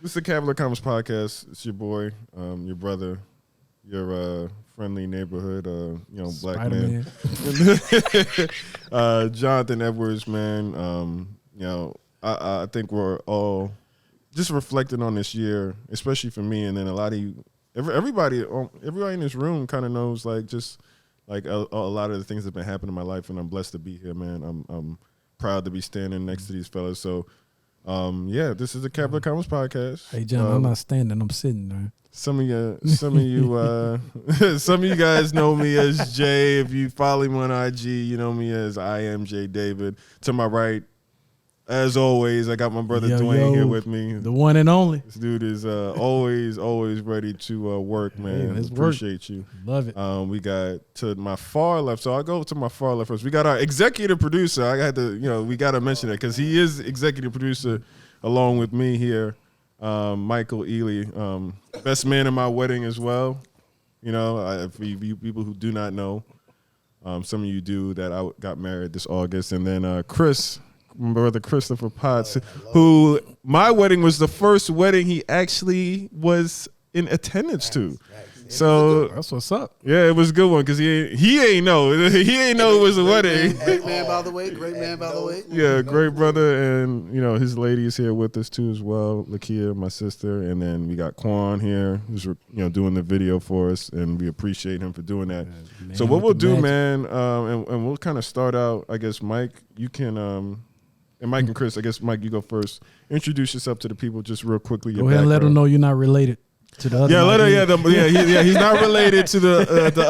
This is the Cavalier Convos podcast. It's your boy, your brother, your friendly neighborhood, black man. Jonathan Edwards, man. I think we're all just reflecting on this year, especially for me, and then a lot of you, everybody in this room kind of knows a lot of the things that have been happening in my life, and I'm blessed to be here, man. I'm proud to be standing next to these fellas. So. This is the Cavalier Convos podcast. Hey, John, I'm not standing. I'm sitting, man. Some of you guys know me as Jaye. If you follow me on IG, you know me as I am Jaye David. To my right, as always, I got my brother Dwayne here with me. The one and only. This dude is always ready to work, man. Hey, appreciate you. Love it. We got to my far left, so I'll go to my far left first. We got our executive producer. We got to mention it because he is executive producer along with me here. Michael Elie, best man in my wedding as well. For you people who do not know, some of you do, that I got married this August. And then Chris, my brother Christopher Potts, who my wedding was the first wedding he actually was in attendance to. So that's what's up. Yeah, it was a good one because he ain't know it was a wedding. Great man, by the way. Yeah, great brother, and his lady is here with us too as well. Lakia, my sister, and then we got Quan here, who's doing the video for us, and we appreciate him for doing that. Man, so what we'll do, man, and we'll kind of start out. I guess Mike, you can, and Mike and Chris, I guess Mike, you go first. Introduce yourself to the people just real quickly. Go ahead and let them know you're not related to the other. He's not related to the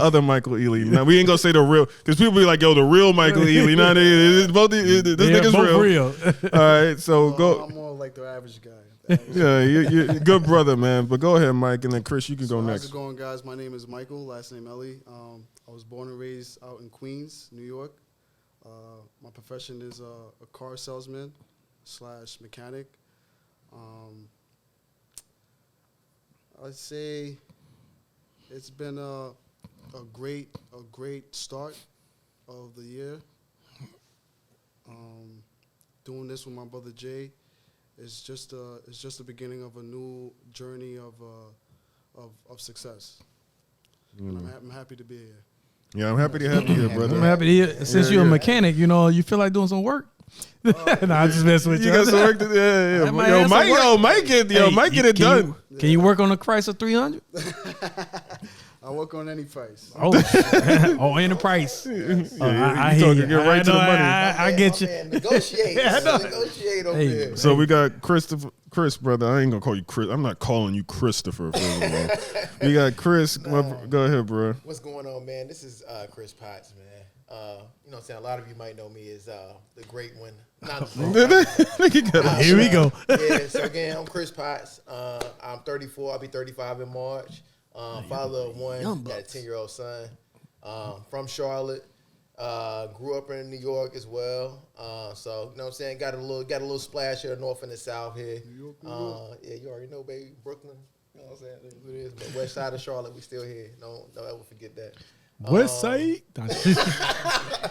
other Michael Elie. Now we ain't gonna say the real, because people be like, yo, the real Michael Elie. Nah, this nigga's real. All right, so go. I'm more like the average guy. You're a good brother, man. But go ahead, Mike, and then Chris, you can go next. How's it going, guys? My name is Michael. Last name Elie. I was born and raised out in Queens, New York. My profession is a car salesman / mechanic. I'd say it's been a great start of the year. Doing this with my brother Jaye is just the beginning of a new journey of success. I'm happy to be here. Yeah, I'm happy to have you here, brother. I'm happy to hear. Since you're a mechanic, you feel like doing some work. I just messing with you. You got some work to do. Yeah. Mike get it done. Can you work on a Chrysler 300? I work on any price. Any price. I hear you. Get right to the money. I get you. Negotiate. Negotiate over here. So we got Chris, brother. I ain't gonna call you Chris. I'm not calling you Christopher. We got Chris. Go ahead, bro. What's going on, man? This is Chris Potts, man. You know what I'm saying? A lot of you might know me as the great one. Here we go. Yeah, so again, I'm Chris Potts. I'm 34. I'll be 35 in March. Father of one, got a 10-year-old son. From Charlotte. Grew up in New York as well. So, you know what I'm saying? Got a little splash here, north and the south here. Yeah, you already know, baby. Brooklyn. You know what I'm saying? That's what it is. But west side of Charlotte, we still here. Don't ever forget that. West side. But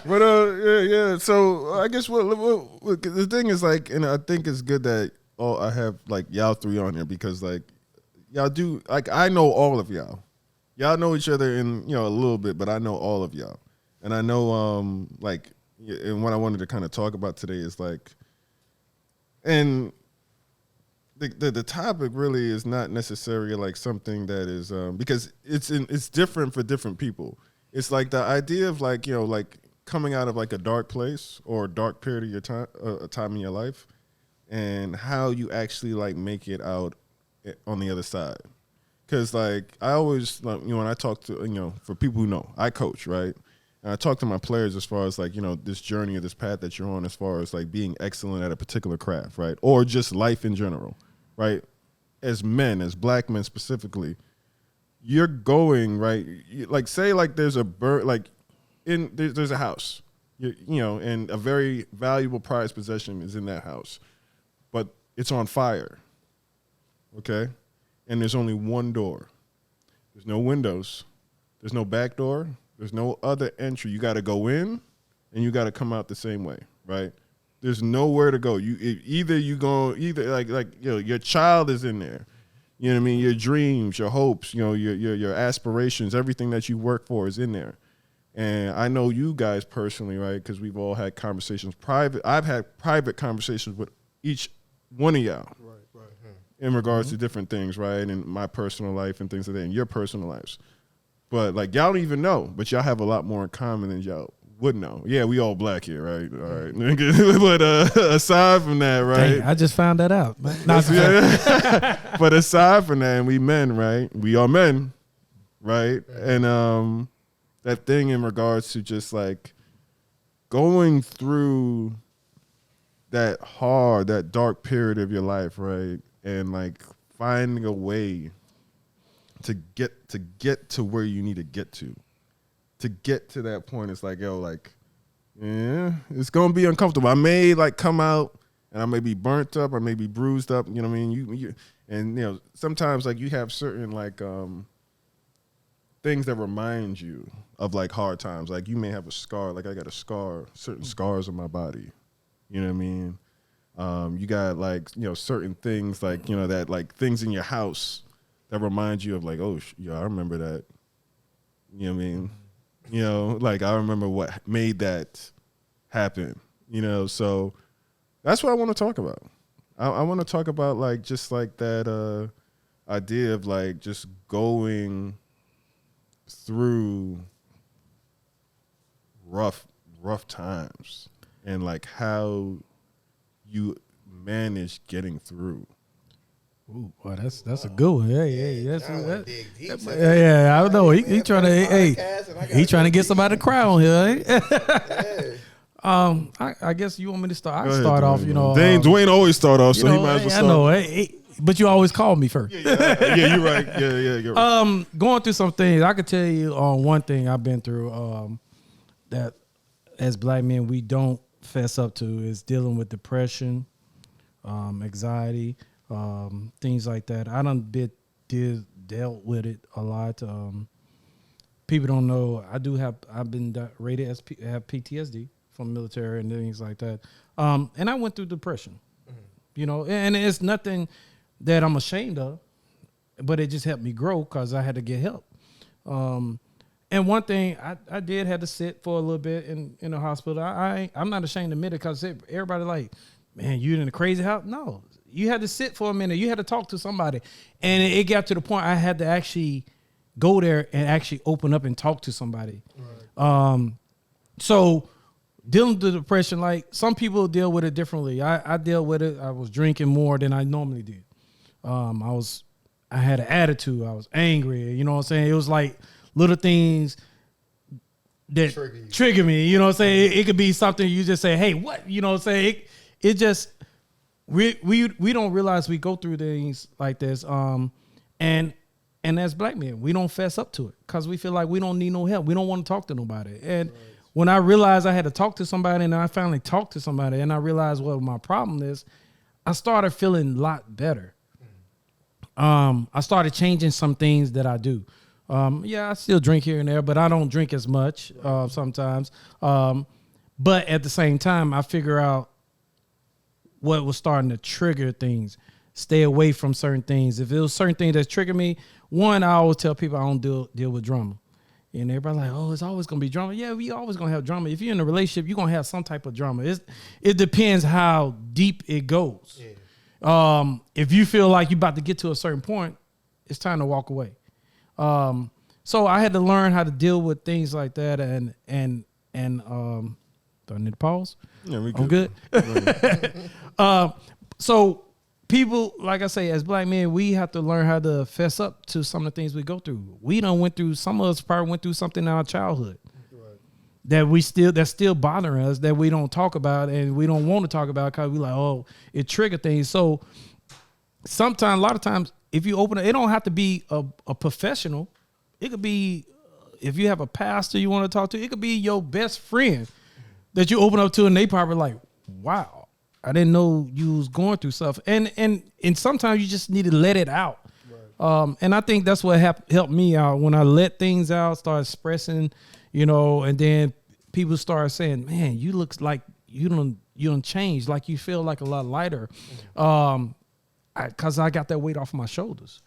yeah. So I guess what the thing is, and I think it's good that I have y'all three on here, because y'all do, I know all of y'all. Y'all know each other in a little bit, but I know all of y'all, and I know and what I wanted to kind of talk about today is and the topic really is not necessarily something that is because it's different for different people. It's the idea of coming out of a dark place or a dark period of your time in your life, and how you actually make it out on the other side. Because I always when I talk to for people who know, I coach, right? And I talk to my players as far as this journey or this path that you're on, as far as being excellent at a particular craft, right? Or just life in general, right? As men, as black men specifically, you're going right. Say there's a bird, there's a house, and a very valuable prized possession is in that house, but it's on fire. Okay, and there's only one door. There's no windows. There's no back door. There's no other entry. You got to go in, and you got to come out the same way, right? There's nowhere to go. Either your child is in there. You know what I mean? Your dreams, your hopes, your aspirations, everything that you work for is in there. And I know you guys personally, right? Because we've all had conversations I've had private conversations with each one of y'all. Right. In regards to different things, right? In my personal life and things like that, in your personal lives. But like y'all don't even know, but y'all have a lot more in common than y'all would know. Yeah, we all black here, right? All right. But aside from that, right? Dang, I just found that out. But aside from that, and we men, right? We are men, right? And that thing in regards to just like going through that dark period of your life, right? And like finding a way to get to where you need to get to to that point. It's like, yeah, it's gonna be uncomfortable. I may like come out and I may be burnt up, I may be bruised up, you know what I mean? And sometimes like you have certain like things that remind you of like hard times. Like you may have a scar, like I got a scar, certain scars on my body. You know what I mean? You got like, certain things like, that like things in your house that remind you of like, oh, I remember that. You know what I mean? Like I remember what made that happen, so that's what I want to talk about. I want to talk about like, just like that idea of like just going through rough times and like how you manage getting through. Ooh, boy, that's a good one. Yeah. Yeah, I don't know. He trying to he trying to get somebody to cry on here. I guess you want me to start. I start off. Dwayne always start off, so he might as well start. I know, but you always call me first. Yeah, you're right. Yeah, you're right. Going through some things, I could tell you on one thing I've been through that as black men we don't fess up to is dealing with depression, anxiety, things like that. I done dealt with it a lot. People don't know I've been rated as have PTSD from military and things like that. And I went through depression, and it's nothing that I'm ashamed of, but it just helped me grow because I had to get help. And one thing I did have to sit for a little bit in the hospital. I'm not ashamed to admit it because everybody like, man, you in the crazy house? No, you had to sit for a minute. You had to talk to somebody, and it got to the point I had to actually go there and actually open up and talk to somebody. Right. So dealing with the depression, like some people deal with it differently. I deal with it. I was drinking more than I normally did. I had an attitude. I was angry. You know what I'm saying? It was like little things that trigger me. You know what I'm saying? It could be something you just say, hey, what? You know what I'm saying? It just, we don't realize we go through things like this. And as black men, we don't fess up to it because we feel like we don't need no help. We don't want to talk to nobody. And when I realized I had to talk to somebody and I finally talked to somebody and I realized what my problem is, I started feeling a lot better. I started changing some things that I do. I still drink here and there, but I don't drink as much sometimes. But at the same time, I figure out what was starting to trigger things. Stay away from certain things. If it was certain things that trigger me, one, I always tell people I don't deal with drama. And everybody like, oh, it's always going to be drama. Yeah, we always going to have drama. If you're in a relationship, you're going to have some type of drama. It depends how deep it goes. Yeah. If you feel like you're about to get to a certain point, it's time to walk away. So I had to learn how to deal with things like that. And do I need to pause? Yeah, we good. I'm good. So people, like I say, as black men, we have to learn how to fess up to some of the things we go through. Some of us probably went through something in our childhood that's still bothering us that we don't talk about and we don't want to talk about because we like, oh, it triggered things. So a lot of times, if you open it don't have to be a professional. It could be, if you have a pastor you want to talk to, it could be your best friend that you open up to and they probably like, wow, I didn't know you was going through stuff. And sometimes you just need to let it out. Right. And I think that's what helped me out when I let things out, start expressing, and then people start saying, man, you look like you you done changed. Like you feel like a lot lighter. Cause I got that weight off my shoulders.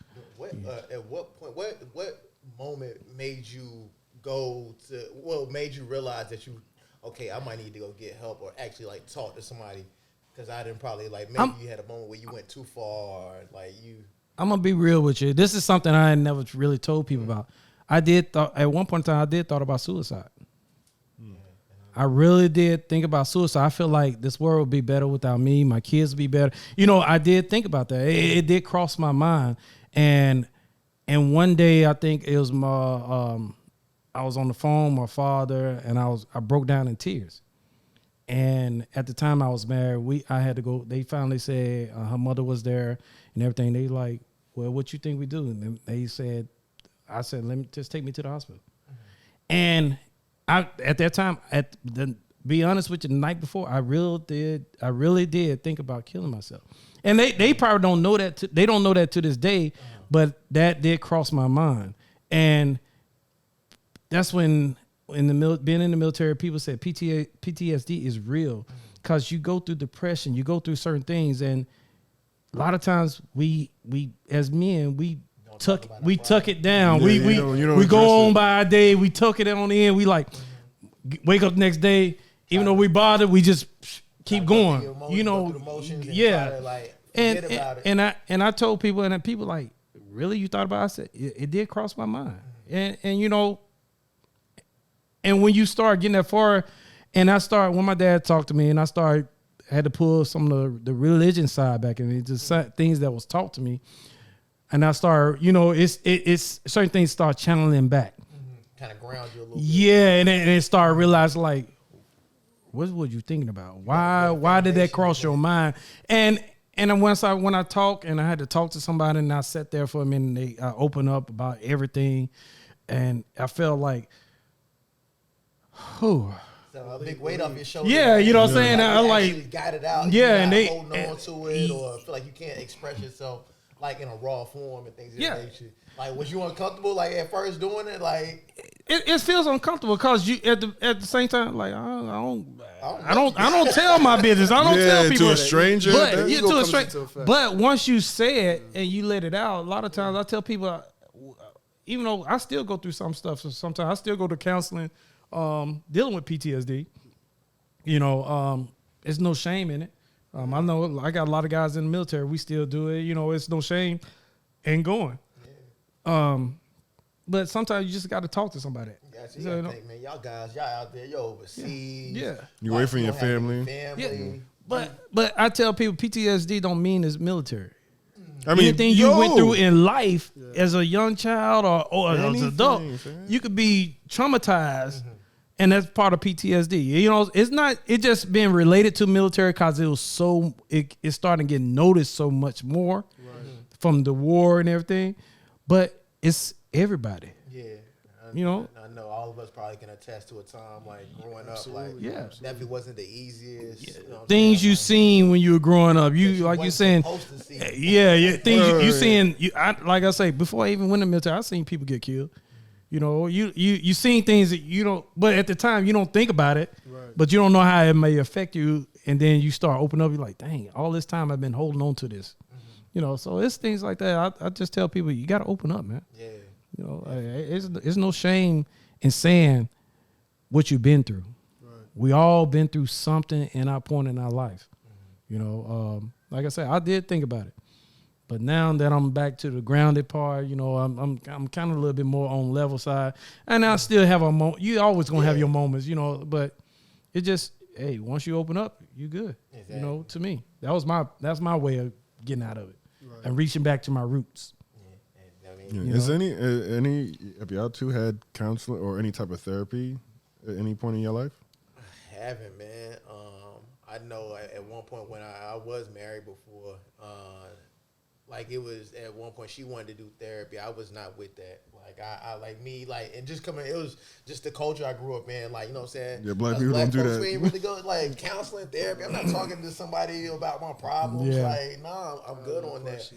At what point, what moment made you made you realize that I might need to go get help or actually like talk to somebody? Because I didn't probably you had a moment where you went too far, I'm gonna be real with you. This is something I had never really told people about. At one point in time, I did thought about suicide. I really did think about suicide. I feel like this world would be better without me. My kids would be better. I did think about that. It did cross my mind. And one day, I think it was I was on the phone, my father, and I broke down in tears. And at the time I was married, I had to go. They finally said her mother was there and everything. They like, well, what you think we do? And I said, let me just take me to the hospital. And at that time, be honest with you, the night before, I really did think about killing myself. And they probably don't know that. They don't know that to this day, but that did cross my mind. And that's when being in the military, people said PTSD is real because you go through depression, you go through certain things, and a lot of times we as men we tuck it down. Yeah, we go on by our day, we tuck it on in. We like wake up the next day, even though we bothered, we just keep going. And I told people, and people like, really, you thought about it? I said it did cross my mind, and and when you start getting that far, and when my dad talked to me, and I had to pull some of the religion side back, and it just things that was taught to me, and I started, it's certain things start channeling back, kind of ground you a little bit. Yeah, and it started realizing like, what was you thinking about? Why did that cross your mind? And when I talk, and I had to talk to somebody, and I sat there for a minute, I opened up about everything, and I felt like, so a big weight off your shoulder. Yeah, you know what I'm saying? I like got it out. Yeah, and they holding on to it, or feel like you can't express yourself like in a raw form and things of that nature. Like, was you uncomfortable like at first doing it? Like, it feels uncomfortable because you at the same time like I don't tell my business. I don't tell people to a stranger. But once you say it and you let it out, a lot of times I tell people, even though I still go through some stuff, so sometimes I still go to counseling. Dealing with PTSD, there's no shame in it. I know I got a lot of guys in the military. We still do it. It's no shame in going. Yeah. But sometimes you just got to talk to somebody. Yeah, so you gotta think, man, y'all out there, overseas. Yeah. You away from your family. Yeah. But I tell people PTSD don't mean it's military. I mean, anything you went through in life as a young child or as an adult, you could be traumatized. And that's part of PTSD. It's not. It just been related to military because it was it's starting to get noticed so much more from the war and everything. But it's everybody. Yeah, I know all of us probably can attest to a time like growing up. Like, definitely wasn't the easiest things you seen when you were growing up. You like you saying, things you seeing. Like I say, before I even went in the military, I seen people get killed. You seen things that you don't, but at the time you don't think about it, but you don't know how it may affect you. And then you start opening up, you're like, dang, all this time I've been holding on to this, so it's things like that. I just tell people, you got to open up, man. Yeah. It's no shame in saying what you've been through. Right. We all been through something in our point in our life. Like I said, I did think about it. But now that I'm back to the grounded part, I'm kind of a little bit more on level side, and I still have a moment. You always gonna have your moments, But it just, hey, once you open up, you good. Exactly. To me, that's my way of getting out of it and reaching back to my roots. Is any have y'all two had counseling or any type of therapy at any point in your life? I haven't, man. I know at one point when I was married before. Like, it was at one point she wanted to do therapy. I was not with that. Like, I like me, like, and just coming, it was just the culture I grew up in. Like, you know what I'm saying? Yeah, black people don't do that. We ain't really go like counseling, therapy. I'm not talking to somebody about my problems. Yeah. Like, nah, I'm good on that.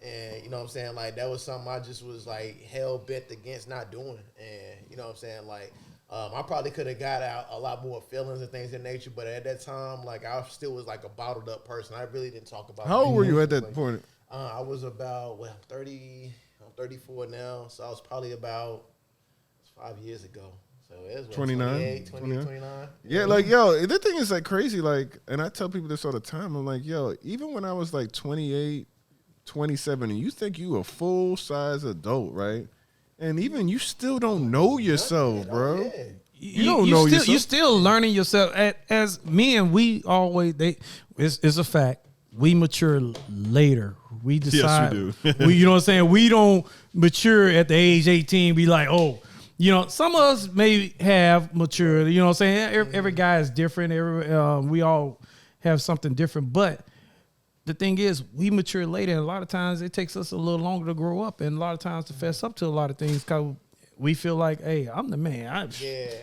And you know what I'm saying? Like, that was something I just was like hell bent against not doing. And you know what I'm saying? Like, I probably could have got out a lot more feelings and things in nature, but at that time, like I still was like a bottled up person. I really didn't talk about. How old were you at that like, point? I was about 30. I'm 34 now, so I was probably about 5 years ago. So it was 29? 29. Yeah, like, yo, the thing is, like, crazy, like, and I tell people this all the time. I'm like, yo, even when I was, like, 28, 27, and you think you a full-size adult, right? And even you still don't know yourself, bro. Yeah. You don't know yourself. You're still learning yourself. As men, we always it's a fact. We mature later. We decide. Yes, we do. You know what I'm saying? We don't mature at the age 18. Be like, oh, you know, some of us may have matured. You know what I'm saying? Every guy is different. We all have something different. But the thing is, we mature later, and a lot of times it takes us a little longer to grow up, and a lot of times to fess up to a lot of things because we feel like, hey, I'm the man.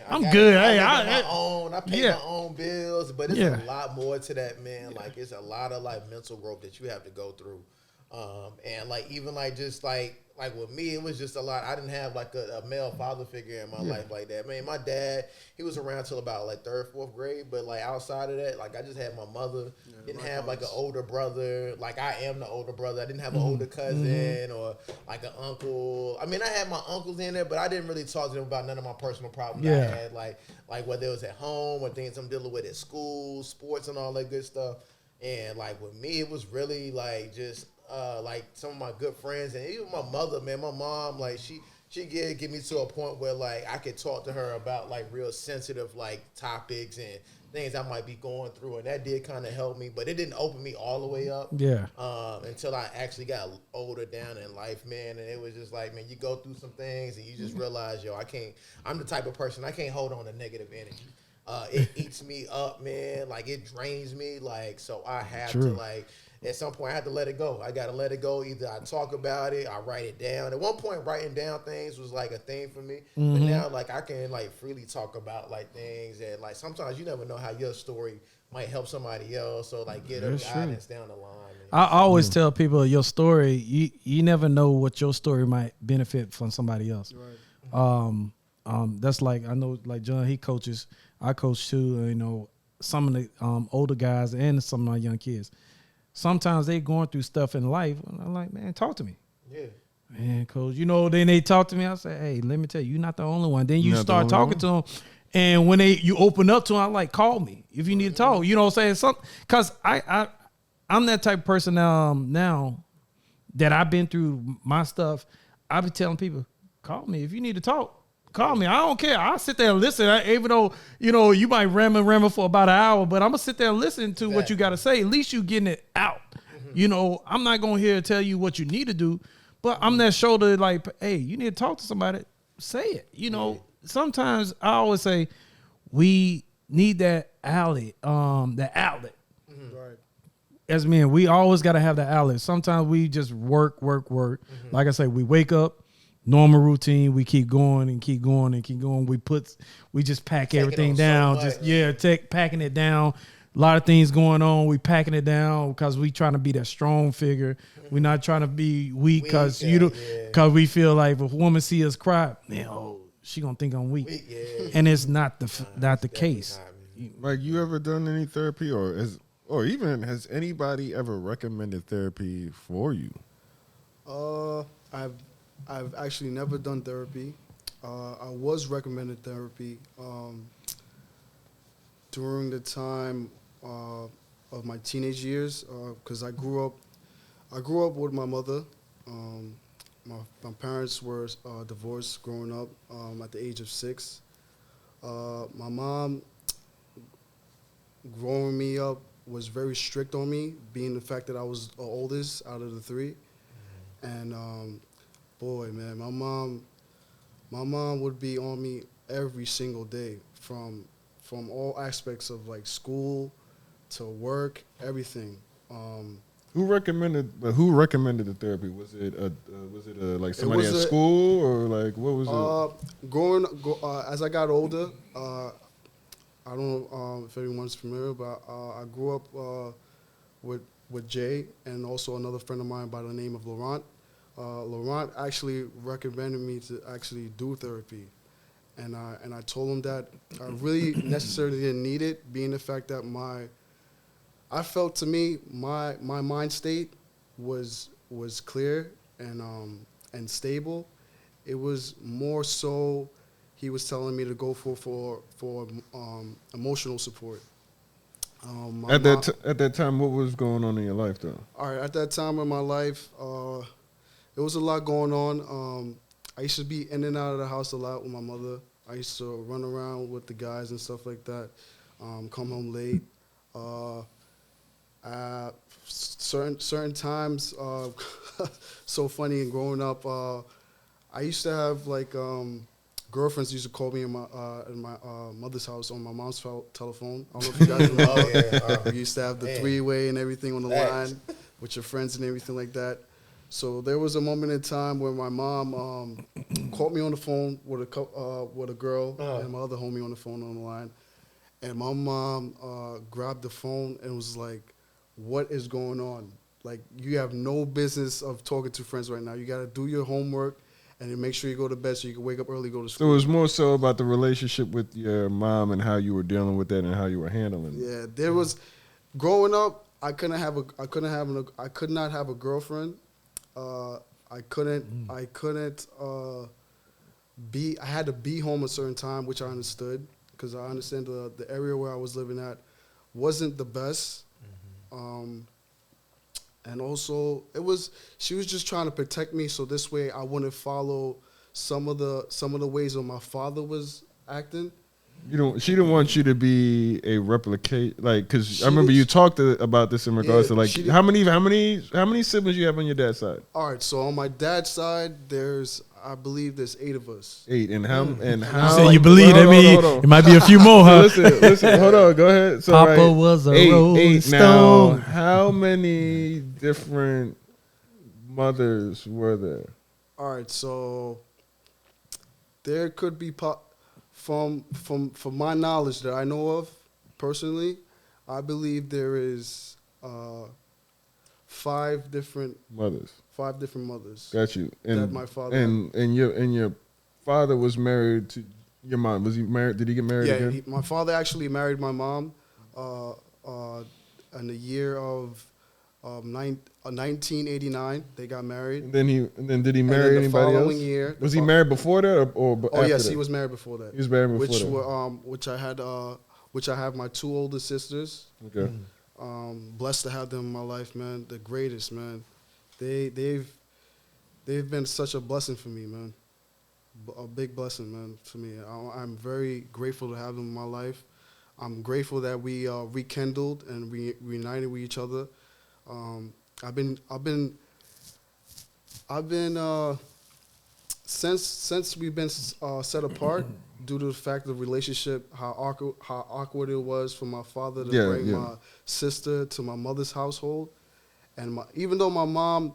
I'm good. I pay my own bills, but it's a lot more to that, man. Yeah. Like, it's a lot of like mental growth that you have to go through. And like, even like, just like with me, it was just a lot. I didn't have like a male father figure in my life like that. Man, my dad, he was around till about like 3rd, 4th grade. But like outside of that, like I just had my mother. Didn't have like an older brother. Like I am the older brother. I didn't have an older cousin or like an uncle. I mean, I had my uncles in there, but I didn't really talk to them about none of my personal problems I had. Like whether it was at home or things I'm dealing with at school, sports and all that good stuff. And like with me, it was really like just like some of my good friends and even my mother, man, my mom, like she did get me to a point where like I could talk to her about like real sensitive like topics and things I might be going through, and that did kind of help me, but it didn't open me all the way up. Yeah. Until I actually got older down in life, man, and it was just like, man, you go through some things and you just realize, yo, I'm the type of person I can't hold on to negative energy. It eats me up, man. Like it drains me. Like, so I have to like. At some point, I had to let it go. I got to let it go. Either I talk about it, I write it down. At one point, writing down things was like a thing for me. But now, like, I can like freely talk about like things, and like sometimes you never know how your story might help somebody else, or like get a guidance down the line. I always tell people your story. You never know what your story might benefit from somebody else. Right. That's like, I know like John, he coaches. I coach too. You know, some of the older guys and some of my young kids. Sometimes they going through stuff in life, and I'm like, man, talk to me. Yeah. Man, coach, you know, then they talk to me. I say, hey, let me tell you, you're not the only one. Then you start talking to them, and when you open up to them, I'm like, call me if you need to talk. You know what I'm saying? Because I'm that type of person now that I've been through my stuff. I be telling people, call me if you need to talk. Call me. I don't care. I'll sit there and listen. Even though, you know, you might ramble for about an hour, but I'm going to sit there and listen to what you got to say. At least you getting it out. You know, I'm not going here to tell you what you need to do, but I'm that shoulder like, hey, you need to talk to somebody. Say it. You know, sometimes I always say we need that outlet. Right. As men, we always got to have the outlet. Sometimes we just work. Like I say, we wake up. Normal routine. We keep going and keep going and keep going. We just pack everything down. Packing it down. A lot of things going on. We packing it down because we trying to be that strong figure. We're not trying to be weak because we feel like if a woman see us cry, man, she gonna think I'm weak, and it's not the case. Like, you ever done any therapy, or even has anybody ever recommended therapy for you? I've actually never done therapy. I was recommended therapy during the time of my teenage years because I grew up with my mother. My parents were divorced growing up at the age of 6. My mom, growing me up, was very strict on me, being the fact that I was the oldest out of the 3. And boy, man, my mom would be on me every single day, from all aspects of like school to work, everything. Who recommended the therapy? Was it like somebody at school, or like what was it? As I got older, I don't know if everyone's familiar, but I grew up with Jaye and also another friend of mine by the name of Laurent. Laurent actually recommended me to actually do therapy, and I told him that I really necessarily didn't need it, being the fact that I felt to me my mind state was clear and stable. It was more so he was telling me to go for emotional support. At that time, what was going on in your life, though? All right, at that time in my life, there was a lot going on. I used to be in and out of the house a lot with my mother. I used to run around with the guys and stuff like that. Come home late. Certain times, so funny. And growing up, I used to have like girlfriends used to call me in my mother's house on my mom's telephone. I don't know if you guys remember. We used to have the three-way and everything on the line with your friends and everything like that. So there was a moment in time where my mom called me on the phone with a girl and my other homie on the phone on the line. And my mom grabbed the phone and was like, "What is going on? Like, you have no business of talking to friends right now. You got to do your homework and then make sure you go to bed so you can wake up early, go to school." So it was more so about the relationship with your mom and how you were dealing with that and how you were handling it. Yeah, there was growing up. I could not have a girlfriend. I had to be home a certain time, which I understood because I understand the area where I was living at wasn't the best. And also she was just trying to protect me so this way I wouldn't follow some of the ways that my father was acting. She didn't want you to be a replicate, like, because I remember you talked about this in regards to like how many siblings you have on your dad's side. All right, so on my dad's side, I believe there's 8 of us. 8, and how? You say you believe that mean it might be a few more, huh? Listen, hold on, go ahead. So, Papa was a Rolling Stone. Now, how many different mothers were there? All right, so there could be from my knowledge that I know of personally, I believe there is 5 different mothers. 5 different mothers. Got you. And that my father and your father was married to your mom. Was he married? Did he get married again? Yeah, my father actually married my mom in the year of 1989. They got married. And then did he marry anybody else? Year, was he married before that or after Oh yes, that? he was married before that. He was married before that. Which I have my 2 older sisters. Okay. Blessed to have them in my life, man. The greatest, man. They've been such a blessing for me, man. A big blessing, man, for me. I'm very grateful to have them in my life. I'm grateful that we rekindled and reunited with each other. I've been since we've been set apart due to the fact of the relationship, how awkward it was for my father to bring my sister to my mother's household, and even though my mom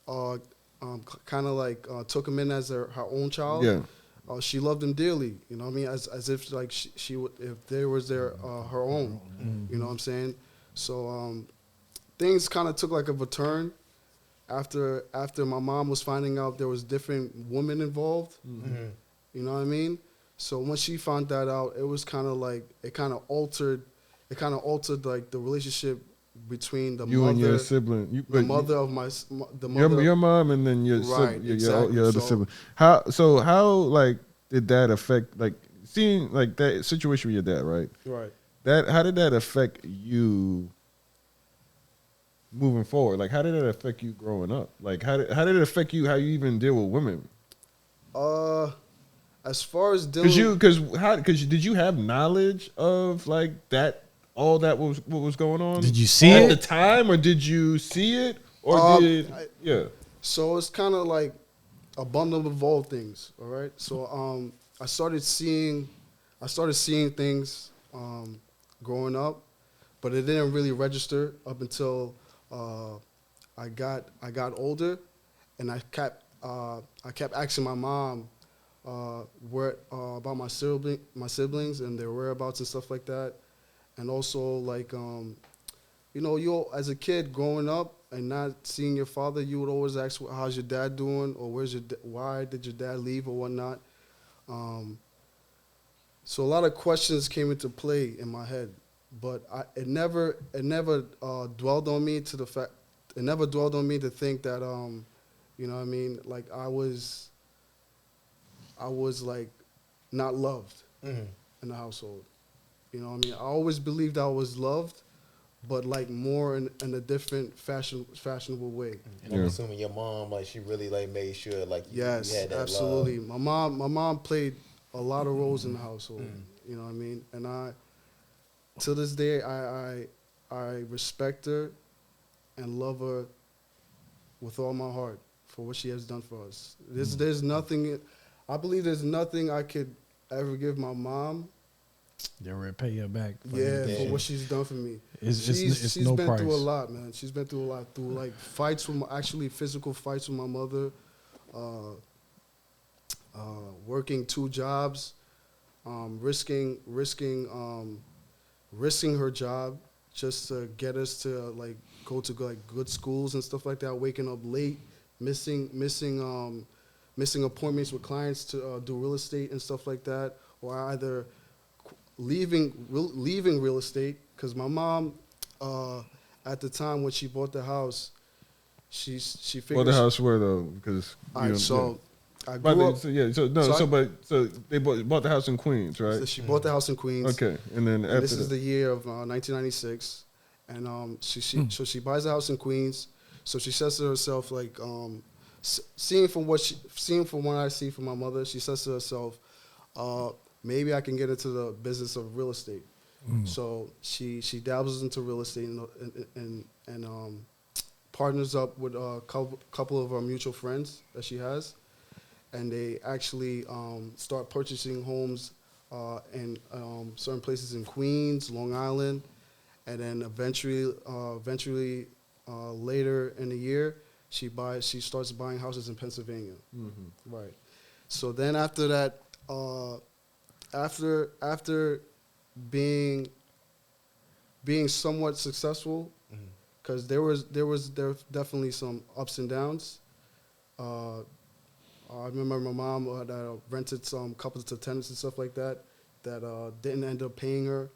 kind of like took him in as her own child, she loved him dearly. You know what I mean? As if like she would, if there was her own. You know what I'm saying? So things kind of took like a turn after my mom was finding out there was different women involved. You know what I mean? So when she found that out, it was kind of like it kind of altered like the relationship between the you mother and your sibling, the mother of your mom and then your your other sibling. How like did that affect, like seeing like that situation with your dad, right? Right. How did that affect you moving forward? Like how did that affect you growing up? Like how did it affect you how you even deal with women? As far as dealing, because did you have knowledge of like that, all that was what was going on? Did you see at it the time, or did you see it, or So it's kind of like a bundle of all things. All right. So I started seeing things growing up, but it didn't really register up until I got older, and I kept asking my mom about my siblings and their whereabouts and stuff like that, and also like you as a kid growing up and not seeing your father, you would always ask, how's your dad doing, or why did your dad leave or whatnot. So a lot of questions came into play in my head, but it never dwelled on me to the fact. It never dwelled on me to think that you know what I mean, like I was like not loved in the household. You know what I mean? I always believed I was loved, but like more in a different fashionable way. And I'm assuming your mom, like, she really like made sure like you Yes, had that absolutely. love. My mom played a lot of roles in the household. You know what I mean? And to this day, I respect her and love her with all my heart for what she has done for us. There's nothing. I believe there's nothing I could ever give my mom. They repay her back. For what she's done for me. It's She's no been price. through a lot, man. She's been through a lot, through like fights with actually physical fights with my mother, working 2 jobs, risking her job just to get us to like go to like good schools and stuff like that. Waking up late, missing appointments with clients to do real estate and stuff like that, or either leaving real estate, because my mom at the time when she bought the house, she figured. Well, the house where though? Because I grew up. So they bought the house in Queens, right? So she bought the house in Queens. Okay, and then after this is the year of 1996, and so she buys a house in Queens. So she says to herself, like, seeing from what I see from my mother, she says to herself, maybe I can get into the business of real estate. So she dabbles into real estate and partners up with a couple of our mutual friends that she has, and they actually start purchasing homes in certain places in Queens, Long Island, and then eventually later in the year she starts buying houses in Pennsylvania. Right. So then after that, after being somewhat successful, because there definitely some ups and downs. I remember my mom had rented some couples of tenants and stuff like that didn't end up paying her.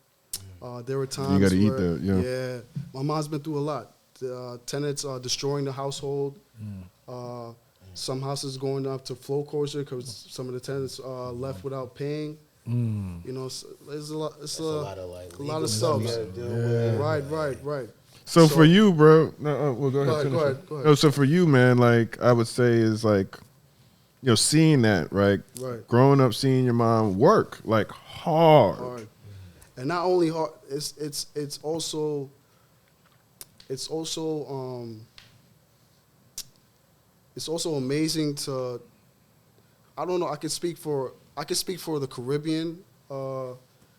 There were times you got to eat where, that, yeah, my mom's been through a lot. Tenants are destroying the household. Some houses going up to foreclosure because some of the tenants left without paying. You know, so there's a lot. It's a lot of stuff. Right. So for you, bro. No, well, go ahead. Go ahead. No, so for you, man, like I would say is like, you know, seeing that, right? Right. Growing up, seeing your mom work like hard. And not only hard, it's also amazing to, I don't know, I could speak for the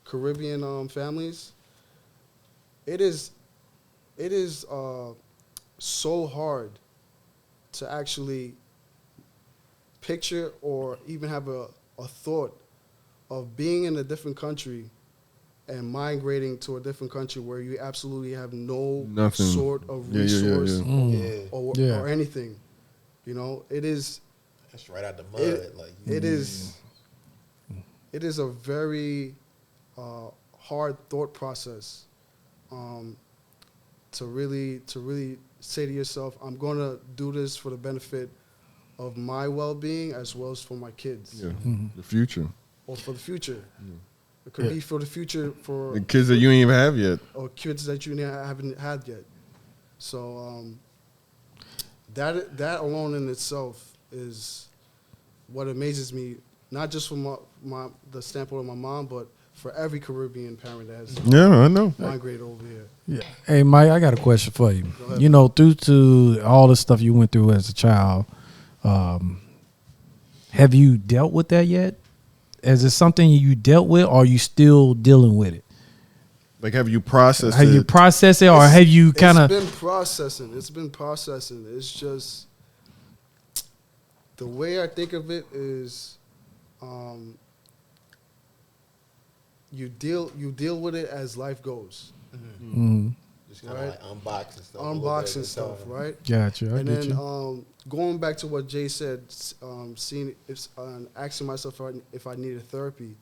Caribbean families. It is so hard to actually picture or even have a thought of being in a different country and migrating to a different country where you absolutely have nothing. Sort of resource or anything. You know, it is. That's right out the mud. It is a very hard thought process to really say to yourself, I'm going to do this for the benefit of my well-being as well as for my kids. Yeah, the future. Or for the future. It could be for the future for the kids that you ain't even have yet, or kids that you haven't had yet. So that alone in itself is what amazes me, not just from the standpoint of my mom, but for every Caribbean parent that has I know, migrated over here. Yeah. Hey, Mike, I got a question for you. You know, due to all the stuff you went through as a child, have you dealt with that yet? Is it something you dealt with, or are you still dealing with it? Like, have you processed it? Have you processed it, or have you kind of... It's been processing. It's just... The way I think of it is... you deal with it as life goes. Just kind of like unboxing stuff. Right? Gotcha. And then going back to what Jay said, asking myself if I needed therapy.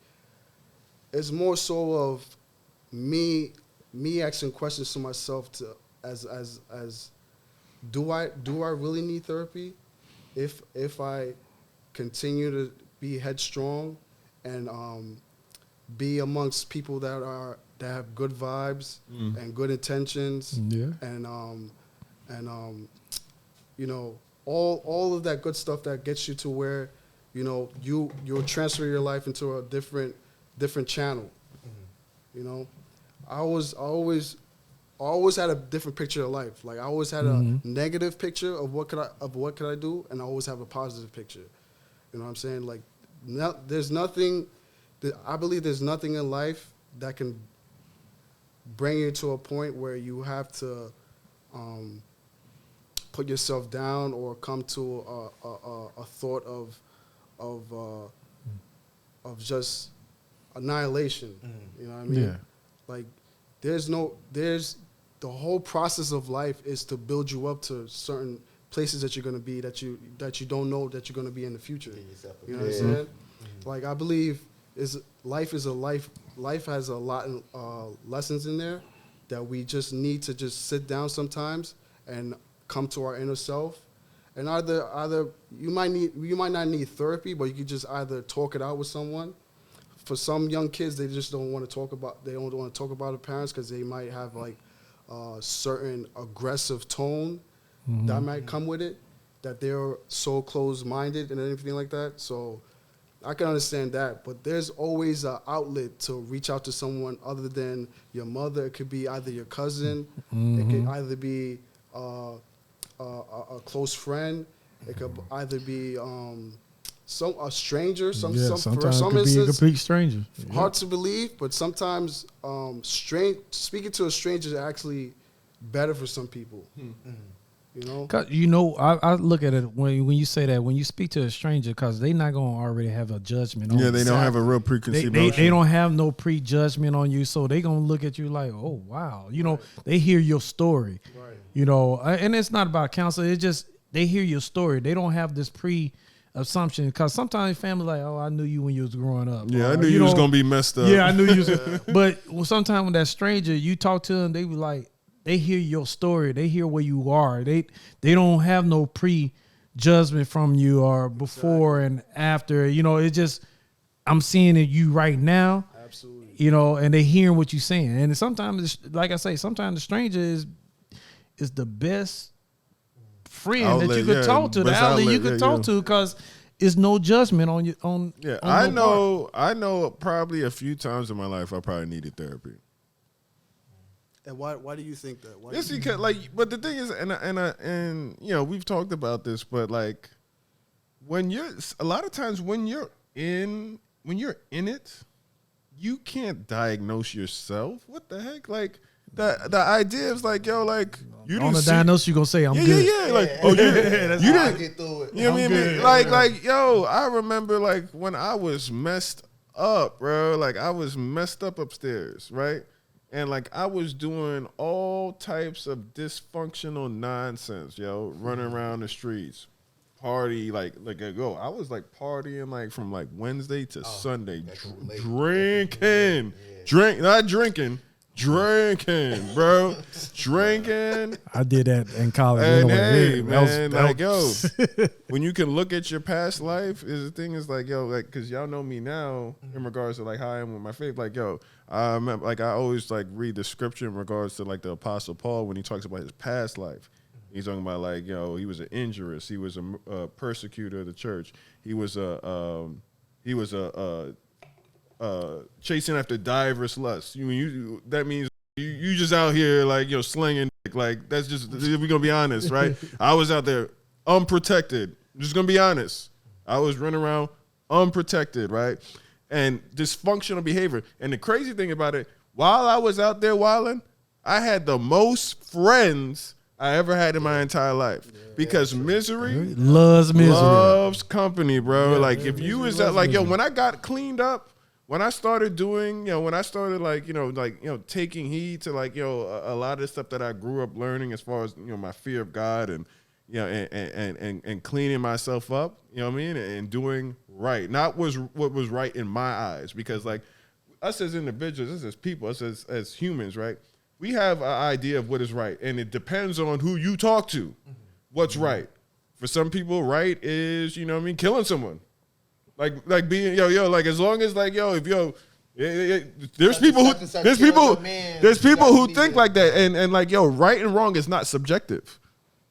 it's more so of me asking questions to myself as do I really need therapy? If I continue to be headstrong and be amongst people that have good vibes and good intentions, and you know, all of that good stuff that gets you to where, you know, you'll transfer your life into a different channel. You know, I always had a different picture of life. Like I always had a negative picture of what could I do, and I always have a positive picture. You know what I'm saying? Like, there's nothing. I believe there's nothing in life that can bring you to a point where you have to put yourself down or come to a thought of just annihilation. You know what I mean? Yeah. Like, there's the whole process of life is to build you up to certain places that you're going to be that you don't know that you're going to be in the future. You know what I'm saying? Like, I believe life has a lot of lessons in there that we just need to just sit down sometimes and come to our inner self. And either you might not need therapy, but you could just either talk it out with someone. For some young kids, they just don't want to talk about their parents because they might have like a certain aggressive tone that might come with it, that they're so closed-minded and everything like that. So I can understand that, but there's always an outlet to reach out to someone other than your mother. It could be either your cousin, it could either be a close friend, it could either be a stranger. Sometimes for some it could be a instance, complete stranger. hard to believe, but sometimes speaking to a stranger is actually better for some people. You know? 'Cause, you know, I look at it when you say that, when you speak to a stranger, because they not going to already have a judgment on you. Yeah, they don't have a real preconceived they notion. don't have no prejudgment on you, so they going to look at you like, oh, wow. You know, they hear your story. Right. You know, and it's not about counseling. It's just they hear your story. They don't have this assumption, because sometimes family like, oh, I knew you when you was growing up. Yeah, I knew you was going to be messed up. Yeah, I knew you was. But sometimes when that stranger, you talk to them, they be like, they hear your story. They hear where you are. They don't have no prejudgment from you or before and after. You know, it's just, I'm seeing it you right now. Absolutely. You know, and they hearing what you're saying. And sometimes, like I say, sometimes the stranger is the best friend Outlet, that you could talk to. The best outlet you outlet, could talk to, because it's no judgment on you. Yeah, on I know probably a few times in my life I probably needed therapy. And why do you think that? Why It's do you because, like, but the thing is, and you know, we've talked about this, but like, a lot of times when you're in it, you can't diagnose yourself. What the heck? Like, the idea is like, yo, like, you on didn't the see, diagnosis, you gonna say I'm good. Yeah. Like, oh, you That's you how I didn't get through it. You know what I mean? good. Like, yo, I remember like when I was messed up, bro. Like, I was messed up upstairs, right? And like I was doing all types of dysfunctional nonsense, yo, running around the streets, party, like yo, I was like partying like from like Wednesday to Sunday, drinking, not drinking. Drinking, bro. Drinking. I did that in college. And anyway. hey, man, like, yo, when you can look at your past life, the thing is like, yo, like, because y'all know me now in regards to like how I am with my faith. Like, yo, I remember, like, I always like read the scripture in regards to like the Apostle Paul when he talks about his past life. He's talking about like, yo, he was an injurious, he was a persecutor of the church, he was a chasing after diverse lusts. That means you just out here like, yo, slinging dick. Like, that's just, we're gonna be honest, right? I was out there unprotected. Just gonna be honest. I was running around unprotected, right? And dysfunctional behavior. And the crazy thing about it, while I was out there wilding, I had the most friends I ever had in my entire life. Because misery loves company, bro. Like, if you was out, like, yo, when I got cleaned up, when I started doing, like, taking heed to like, a lot of the stuff that I grew up learning as far as, my fear of God and, and cleaning myself up, you know what I mean? And doing right. Not what was right in my eyes. Because like, us as individuals, us as people, us as humans, right? We have an idea of what is right, and it depends on who you talk to. What's right? For some people, right is, you know what I mean, killing someone. Like being, like as long as there's people who think like that, and like, right and wrong is not subjective.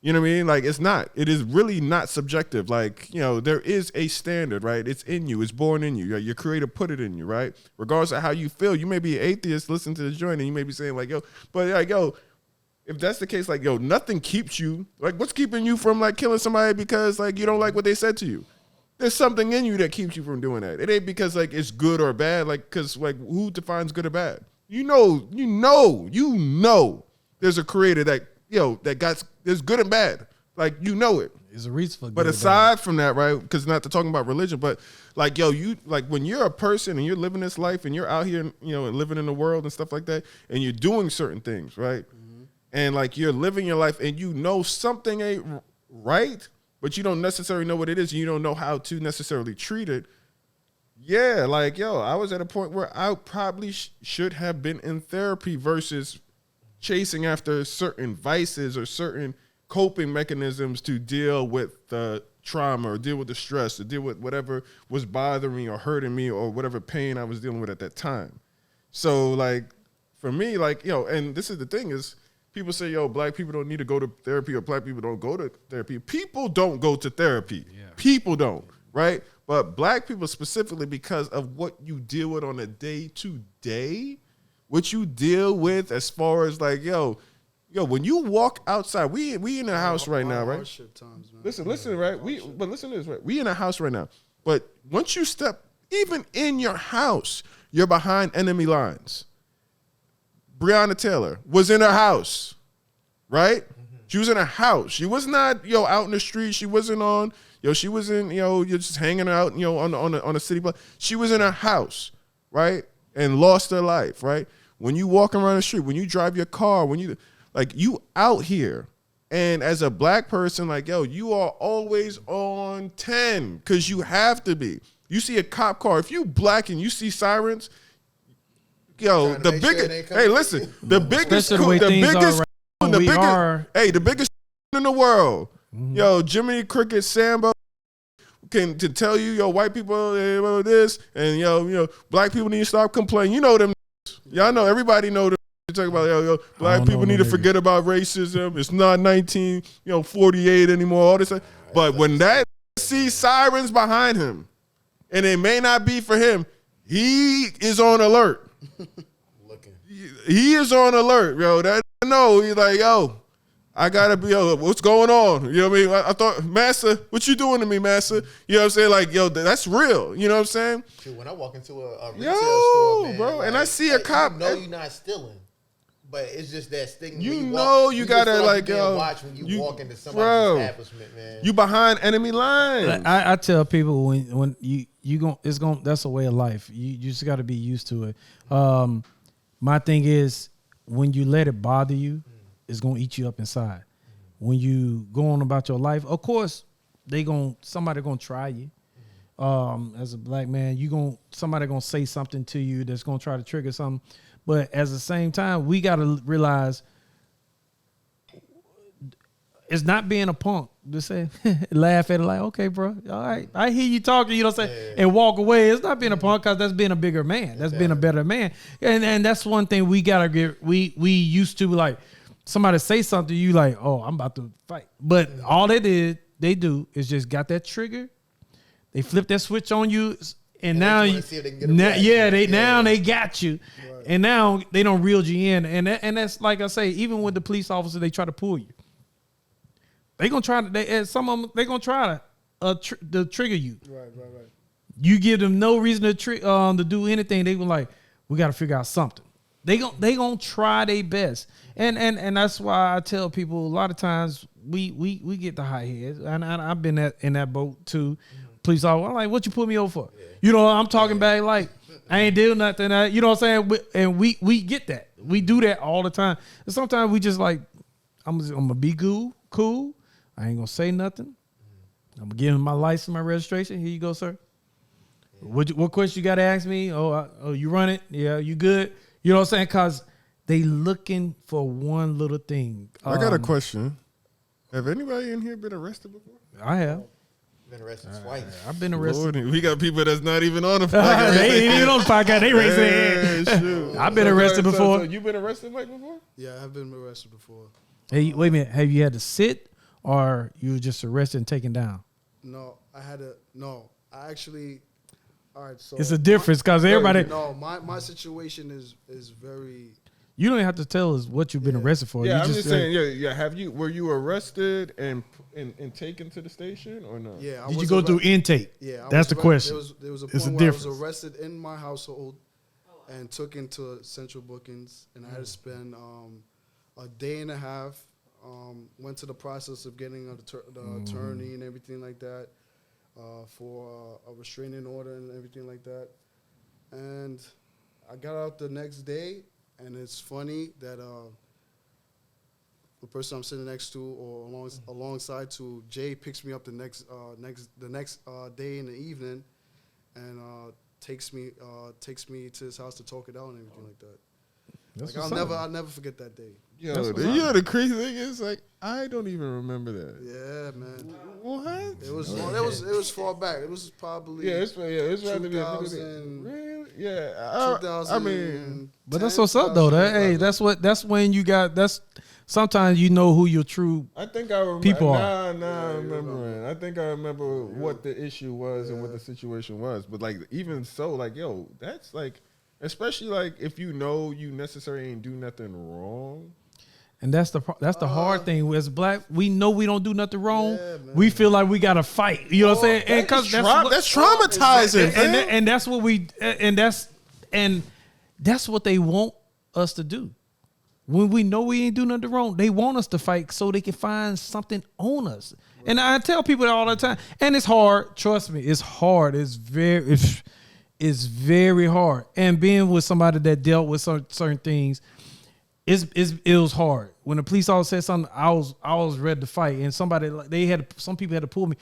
You know what I mean? Like, it's not. It is really not subjective. Like, there is a standard, right? It's in you. It's born in you. Your creator put it in you, right? Regardless of how you feel. You may be an atheist, listen to the joint, and you may be saying like, if that's the case, like, nothing keeps you. Like, what's keeping you from like killing somebody because like you don't like what they said to you? There's something in you that keeps you from doing that. It ain't because like it's good or bad. Like, because like who defines good or bad? You know. There's a creator that there's good and bad. Like, it. There's a reason for good. But aside from that, right? Because not to talking about religion, but like you like when you're a person and you're living this life and you're out here, and living in the world and stuff like that, and you're doing certain things, right? Mm-hmm. And like you're living your life and something ain't right, but you don't necessarily know what it is, and you don't know how to necessarily treat it. Yeah, like, I was at a point where I probably should have been in therapy versus chasing after certain vices or certain coping mechanisms to deal with the trauma or deal with the stress or deal with whatever was bothering me or hurting me or whatever pain I was dealing with at that time. So, like, for me, like, and this is the thing is, people say, black people don't need to go to therapy or black people don't go to therapy. People don't go to therapy. Yeah. People don't, right? But black people specifically, because of what you deal with on a day-to-day, what you deal with as far as like, when you walk outside, we in a house right now, right? Times, man. Listen, right? But listen to this, right? We in a house right now. But once you step, even in your house, you're behind enemy lines. Breonna Taylor was in her house, right? Mm-hmm. She was in a house. She was not, out in the street. She wasn't on, she wasn't, you're just hanging out, on a city block. She was in a house, right? And lost her life, right? When you walk around the street, when you drive your car, when you, like, you out here. And as a black person, like, you are always on 10 because you have to be. You see a cop car. If you black and you see sirens, the biggest, hey, listen, the biggest, the biggest in the world, Jiminy Cricket Sambo can to tell you, white people this, and black people need to stop complaining. You know them, y'all know, everybody know them. You talk about black people need to forget about racism. It's not 1948 anymore. All this, but when that sees sirens behind him, and it may not be for him, he is on alert. He is on alert, That he's like, I gotta be, what's going on? You know what I mean? I thought, Massa, what you doing to me, Massa? You know what I'm saying? Like, that's real. You know what I'm saying? Dude, when I walk into a retail store, man, bro, like, and I see a cop. You're not stealing, but it's just that stigma. You gotta like, watch when you walk into somebody's establishment, man. You behind enemy lines. I tell people when that's a way of life. You just got to be used to it. My thing is, when you let it bother you, it's gonna eat you up inside. When you go on about your life, of course, somebody gonna try you. As a black man, somebody gonna say something to you that's gonna try to trigger something. But at the same time, we gotta realize it's not being a punk. Just say, laugh at it like, okay, bro, all right, I hear you talking, and walk away. It's not being a punk because that's being a bigger man. That's being a better man. And that's one thing we gotta get. We used to like somebody say something, you like, oh, I'm about to fight. But all they do is just got that trigger. They flip that switch on you, and now they got you, right. And now they don't reel you in, and that's like I say, even with the police officer, they try to pull you. They gonna try to. Some of them they gonna try to trigger you. Right. You give them no reason to do anything. They were like, we got to figure out something. They gonna try their best, and that's why I tell people a lot of times we get the high heads, and I've been in that boat too. Police officer, I'm like, what you put me over for? Yeah. I'm talking back like I ain't doing nothing. You know what I'm saying? And we get that. We do that all the time. And sometimes we just like, I'm gonna be cool. I ain't gonna say nothing. I'm gonna give him my license, my registration. Here you go, sir. What question you got to ask me? Oh, you run it? Yeah, you good? You know what I'm saying? Because they looking for one little thing. I got a question. Have anybody in here been arrested before? I have. Been arrested twice. I've been arrested. Lord, we got people that's not even on the podcast. They ain't even on the podcast. They raise their hand. I've been arrested before. So you been arrested, Mike, before? Yeah, I have been arrested before. Hey, wait a minute. Have you had to sit or you were just arrested and taken down? No, I actually. All right, so It's a difference because everybody. No, my situation is very. You don't even have to tell us what you've been arrested for. Yeah, you I'm just saying. Yeah. Were you arrested and taken to the station or no? Yeah. Did you go through intake? Yeah, that's the question. There was a It's point a where I difference. was arrested in my household and took into central bookings, and I had to spend a day and a half. Went to the process of getting the attorney and everything like that for a restraining order and everything like that. And I got out the next day, and it's funny that the person I'm sitting next to or alongside to, Jaye, picks me up the next day in the evening, and takes me to his house to talk it out and everything like that. That's Like I'll never forget that day. Yo, the crazy thing is, like, I don't even remember that. Yeah, man. What? It was far back. It was probably It's right to be 2000. Really? Yeah. I mean, But that's what's up though. That's when you got. That's sometimes you know who your true. I think I remember. People I'm remembering. I think I remember what the issue was and what the situation was. But like, even so, like, yo, that's like, especially like if you know you necessarily ain't do nothing wrong. And that's the hard thing. As black, we know we don't do nothing wrong. Yeah, we feel like we gotta fight. You know what I'm saying? And That's traumatizing. And that's what that's what they want us to do. When we know we ain't do nothing wrong, they want us to fight so they can find something on us. Right. And I tell people that all the time. And it's hard. Trust me, it's hard. It's very hard. And being with somebody that dealt with certain things, it was hard. When the police officer said something, I was ready to fight. And some people had to pull me.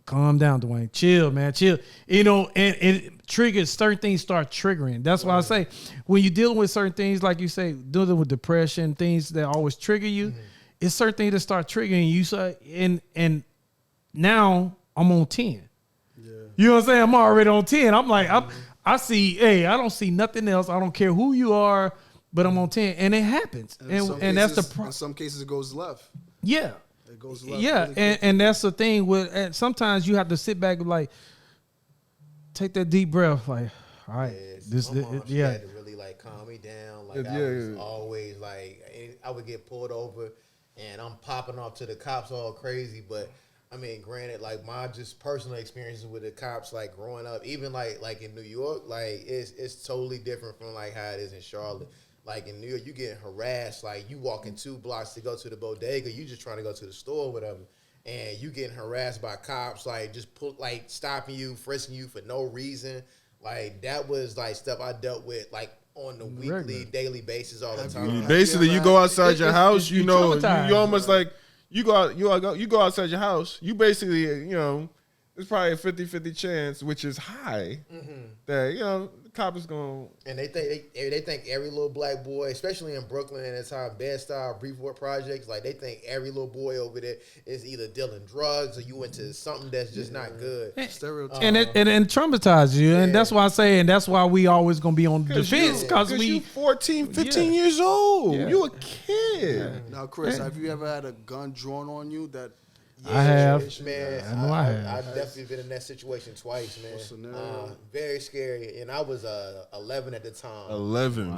Calm down, Dwayne. Chill, man. Chill. You know, and it triggers, certain things start triggering. That's why I say when you're dealing with certain things, like you say, dealing with depression, things that always trigger you, it's certain things that start triggering you. So, and now I'm on 10. Yeah. You know what I'm saying? I'm already on 10. I'm like, I don't see nothing else. I don't care who you are. But I'm on 10, and it happens, and that's the problem. In some cases, it goes left. Yeah, it goes left. Yeah, really and that's the thing with. And sometimes you have to sit back and like take that deep breath, like, all right, She had to really like calm me down. Like I was always like, I would get pulled over, and I'm popping off to the cops all crazy, but. I mean, granted, like my just personal experiences with the cops, like growing up, even like in New York, like it's totally different from like how it is in Charlotte. Like in New York, you getting harassed. Like you walking 2 blocks to go to the bodega, you just trying to go to the store or whatever, and you getting harassed by cops, like just stopping you, frisking you for no reason. Like that was like stuff I dealt with like on the weekly, daily basis all the time. Basically, you go outside your house, you know, you almost like. You go outside your house. You basically, you know, there's probably a 50-50 chance, which is high, that, you know, the cop is going. And they think every little black boy, especially in Brooklyn and it's our Bed-Stuy, Brevoort projects, like they think every little boy over there is either dealing drugs or you into something that's just not good. Stereotype. And it traumatizes you, and that's why I say, and that's why we always gonna be on the defense because you 14, 15 years old. Yeah. You a kid. Yeah. Now, Chris, have you ever had a gun drawn on you that? Yeah, I have. Man, I know I have. I've definitely been in that situation twice, man. Very scary. And I was 11 at the time. 11.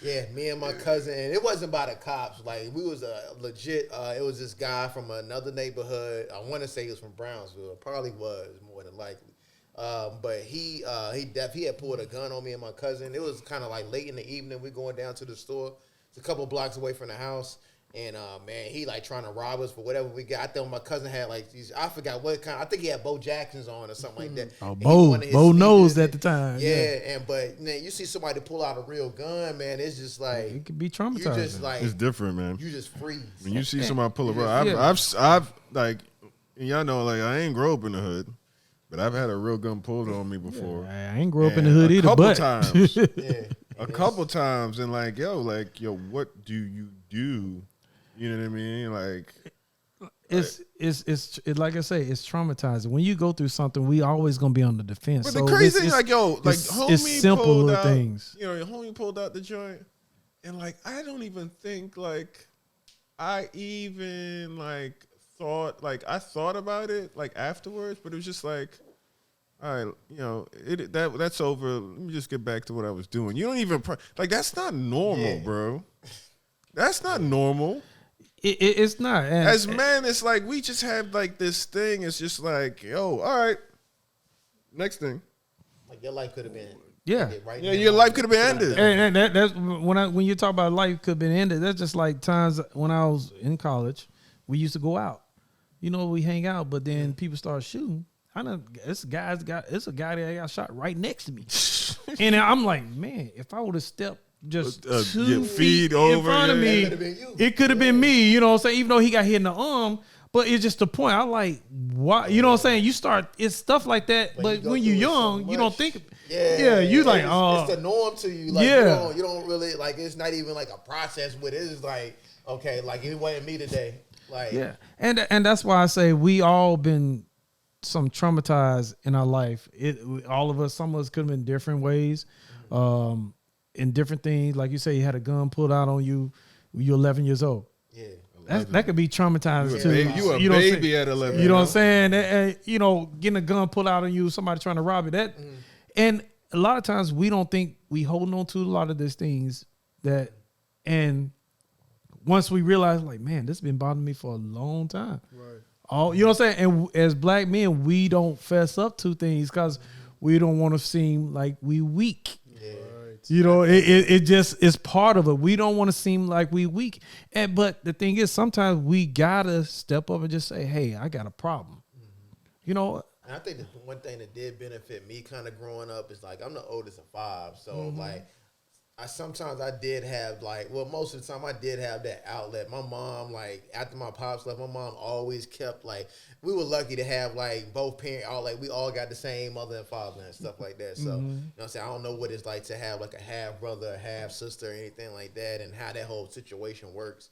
Yeah, me and my cousin. And it wasn't by the cops. Like, we was legit. It was this guy from another neighborhood. I want to say he was from Brownsville. Probably was, more than likely. But he had pulled a gun on me and my cousin. It was kind of like late in the evening. We're going down to the store. It's a couple blocks away from the house. And man, he like trying to rob us for whatever we got. I think my cousin had like these. I forgot what kind. I think he had Bo Jacksons on or something like that. Oh, Bo knows at the time. Yeah, but man, you see somebody pull out a real gun, man. It's just like it could be traumatizing. You just like it's different, man. You just freeze when you see somebody pull a gun. I've like, and y'all know, like I ain't grow up in the hood, but I've had a real gun pulled on me before. I ain't grew up in the hood either, but times. Yeah. A couple times, and like, yo, what do you do? You know what I mean? Like, it's like I say, it's traumatizing. When you go through something, we always gonna be on the defense. but So the crazy thing, it's, like, yo, like, homie it's simple pulled little out, things. You know, your homie pulled out the joint, and like, I don't even think like I even like thought like I thought about it like afterwards, but it was just like, all right, you know, that's over. Let me just get back to what I was doing. You don't even like that's not normal, bro. That's not normal. It's not. And as men, it's like we just have like this thing. It's just like, yo, all right, next thing. Like your life could have been. Right now. Your life could have been ended. And that's when you talk about life could have been ended. That's just like times when I was in college, we used to go out. You know, we hang out, but then people start shooting. I know it's a guy that got shot right next to me, and I'm like, man, if I would have stepped just 2 feet over in front of me, it could have been me. You know what I'm saying? Even though he got hit in the arm, but it's just the point. I'm like, why? You know what I'm saying? You start it's stuff like that, but when you're young, you don't think. Yeah, you like, it's the norm to you. Like, you don't really like. It's not even like a process with it. It's like, okay, like it wasn't me today. Like, and that's why I say we all been some traumatized in our life. All of us, some of us could have been different ways, in different things. Like you say, you had a gun pulled out on you. You're 11 years old. Yeah, that could be traumatizing too. You a baby at 11. You know what I'm saying? And, you know, getting a gun pulled out on you, somebody trying to rob you. That, and a lot of times we don't think we holding on to a lot of these things that, and once we realize, like, man, this has been bothering me for a long time. Right. You know what I'm saying? And as black men, we don't fess up to things because we don't want to seem like we weak. Yeah. Right. You know, it just is part of it. We don't want to seem like we weak. But the thing is, sometimes we gotta step up and just say, hey, I got a problem. You know. And I think the one thing that did benefit me kind of growing up is like I'm the oldest of 5, so like sometimes I did have like, well, most of the time I did have that outlet. My mom, like after my pops left, my mom always kept like, we were lucky to have like both parents, we all got the same mother and father and stuff like that. So, you know what I'm saying? I don't know what it's like to have like a half brother, a half sister, or anything like that, and how that whole situation works.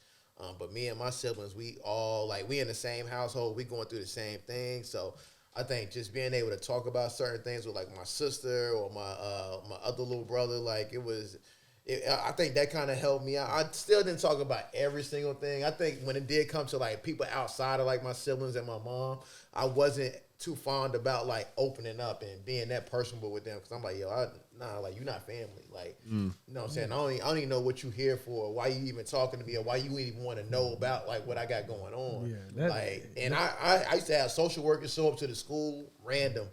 But me and my siblings, we all like, we in the same household, we going through the same thing. So I think just being able to talk about certain things with like my sister or my other little brother, like I think that kind of helped me out. I still didn't talk about every single thing. I think when it did come to like people outside of like my siblings and my mom, I too fond about like opening up and being that personable with them, because I'm like, yo, like you're not family, like you know what I'm saying. I don't even know what you here for, why you even talking to me, or why you even want to know about like what I got going on. Yeah, I used to have social workers show up to the school random.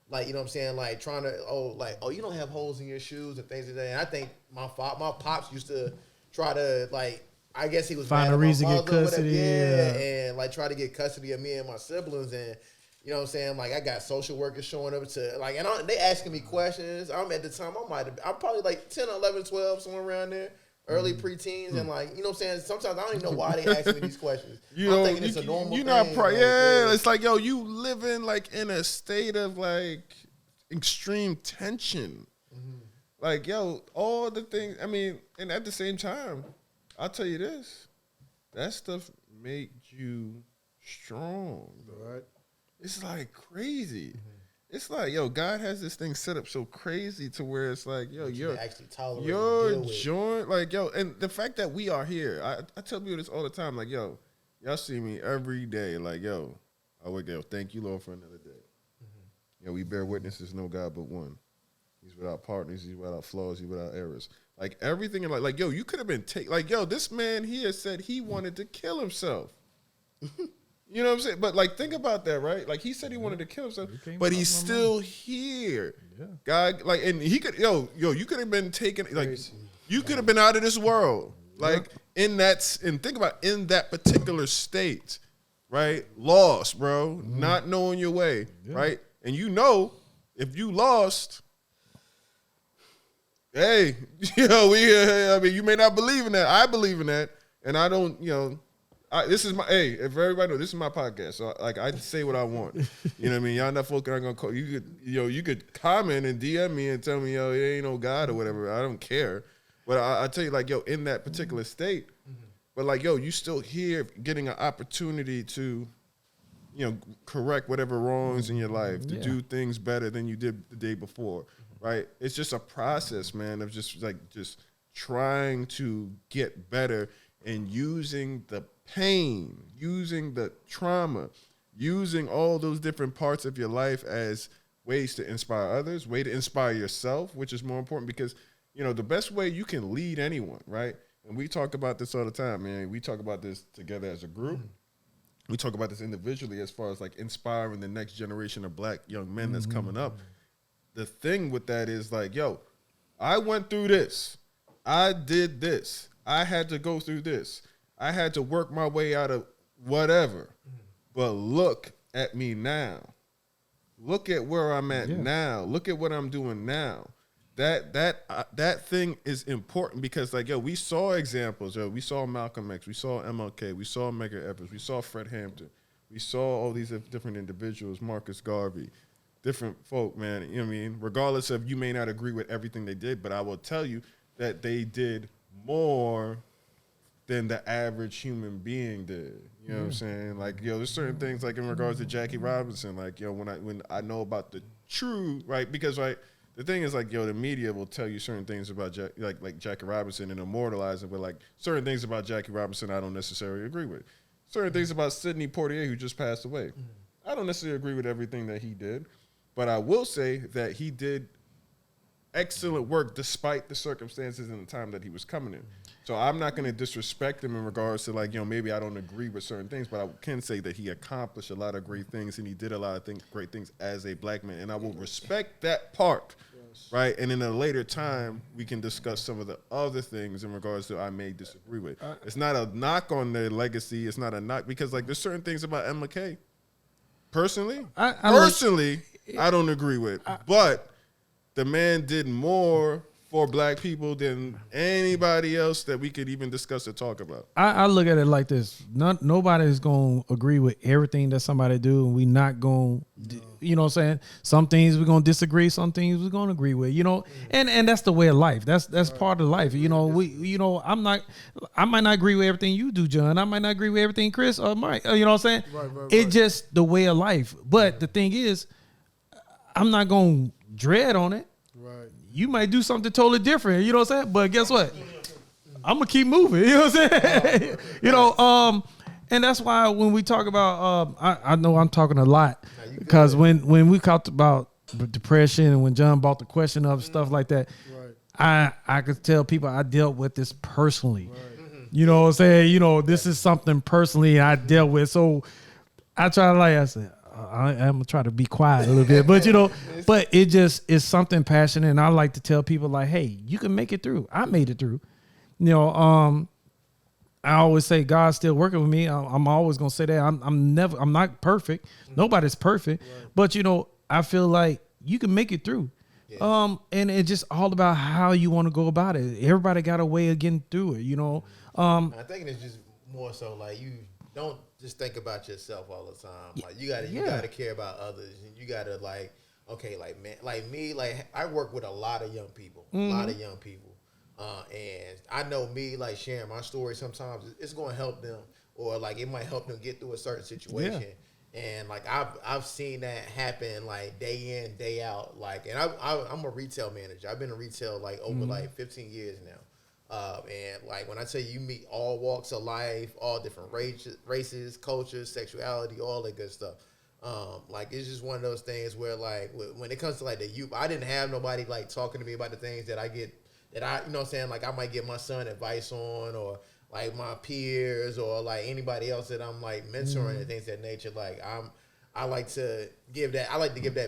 Like, you know what I'm saying? Like, trying to, you don't have holes in your shoes and things like that. And I think my pops used to try to, like, I guess he was find a reason to get custody. And, like, try to get custody of me and my siblings. And, you know what I'm saying? Like, I got social workers showing up to, like, and they asking me questions. At the time, I'm probably like 10, 11, 12, somewhere around there. Early preteens, and like, you know what I'm saying? Sometimes I don't even know why they ask me these questions. I'm thinking it's a normal thing. It's like, yo, you living like in a state of like extreme tension. Like, yo, all the things, I mean, and at the same time, I'll tell you this, that stuff make you strong, right? It's like crazy. It's like, yo, God has this thing set up so crazy to where it's like, yo, you're actually tolerate your joint, like, yo, and the fact that we are here, I tell people this all the time, like, yo, y'all see me every day, like, yo, I wake up, thank you, Lord, for another day. Yo, we bear witnesses, no God but one. He's without partners, he's without flaws, he's without errors. Like, everything, like, yo, you could have been like, yo, this man here said he wanted to kill himself. You know what I'm saying? But, like, think about that, right? Like, he said he wanted to kill himself, but he's still here. Yeah. God, like, and he could, you could have been taken, like, you could have been out of this world. Like, and think about in that particular state, right? Lost, bro. Not knowing your way, right? And you know, if you lost, hey, I mean, you may not believe in that. I believe in that. And I don't, This is my if everybody know this is my podcast. So like I say what I want. You know what I mean? Y'all not folk aren't gonna call you could comment and DM me and tell me, yo, it ain't no God or whatever. I don't care. But I tell you, like, yo, in that particular state, but like, yo, you still here getting an opportunity to, correct whatever wrongs in your life, to do things better than you did the day before. Right? It's just a process, man, of just trying to get better and using the pain, using the trauma, using all those different parts of your life as ways to inspire others, way to inspire yourself, which is more important because, the best way you can lead anyone, right? And we talk about this all the time, man. We talk about this together as a group. We talk about this individually as far as like inspiring the next generation of black young men that's coming up. The thing with that is like, yo, I went through this. I did this. I had to go through this. I had to work my way out of whatever. But look at me now. Look at where I'm at now. Look at what I'm doing now. That thing is important because, like, yo, we saw examples. Yo, we saw Malcolm X. We saw MLK. We saw Medgar Evers. We saw Fred Hampton. We saw all these different individuals, Marcus Garvey, different folk, man. You know what I mean? Regardless of you may not agree with everything they did, but I will tell you that they did more than the average human being did. You know what I'm saying? Like, yo, there's certain things like in regards to Jackie Robinson, like, yo, when I know about the true, right? Because, right, the thing is, like, yo, the media will tell you certain things about like Jackie Robinson and immortalize it, but like certain things about Jackie Robinson I don't necessarily agree with. Certain things about Sidney Poitier, who just passed away, I don't necessarily agree with everything that he did, but I will say that he did excellent work despite the circumstances and the time that he was coming in. So I'm not going to disrespect him in regards to, like, maybe I don't agree with certain things, but I can say that he accomplished a lot of great things and he did a lot of great things as a black man. And I will respect that part, right? And in a later time, we can discuss some of the other things in regards to I may disagree with. It's not a knock on their legacy. It's not a knock because, like, there's certain things about MLK, personally, I don't agree with. But the man did more for black people than anybody else that we could even discuss or talk about. I look at it like this. Nobody's going to agree with everything that somebody do, and we not going to, you know what I'm saying? Some things we're going to disagree, some things we're going to agree with, and that's the way of life. That's part of life. I might not agree with everything you do, John. I might not agree with everything Chris or Mike. You know what I'm saying? Right. It's just the way of life. But the thing is, I'm not going to dread on it. Right. You might do something totally different, you know what I'm saying? But guess what? I'm gonna keep moving, you know what I'm saying? And that's why when we talk about, I know I'm talking a lot because when we talked about depression and when John brought the question up, stuff like that, I could tell people I dealt with this personally. Right. You know what I'm saying? This is something personally I dealt with. So I try to, like I said, I'm gonna try to be quiet a little bit, but but it just is something passionate, and I like to tell people like, hey, you can make it through. I made it through. I always say God's still working with me. I'm always gonna say that. I'm not perfect. Nobody's perfect, but I feel like you can make it through. Yeah. And it's just all about how you want to go about it. Everybody got a way of getting through it. I think it's just more so like you don't just think about yourself all the time. Like you gotta care about others, and you gotta like me, I work with a lot of young people, and I know me like sharing my story. Sometimes it's going to help them, or like it might help them get through a certain situation. Yeah. And like I've seen that happen like day in, day out. Like, and I'm a retail manager. I've been in retail like over like 15 years now. And like when I tell you meet all walks of life, all different races, cultures, sexuality, all that good stuff. Like it's just one of those things where like when it comes to like the youth, I didn't have nobody like talking to me about the things that I get, that I, you know what I'm saying? Like I might get my son advice on, or like my peers, or like anybody else that I'm like mentoring and things of that nature. Like I like to give that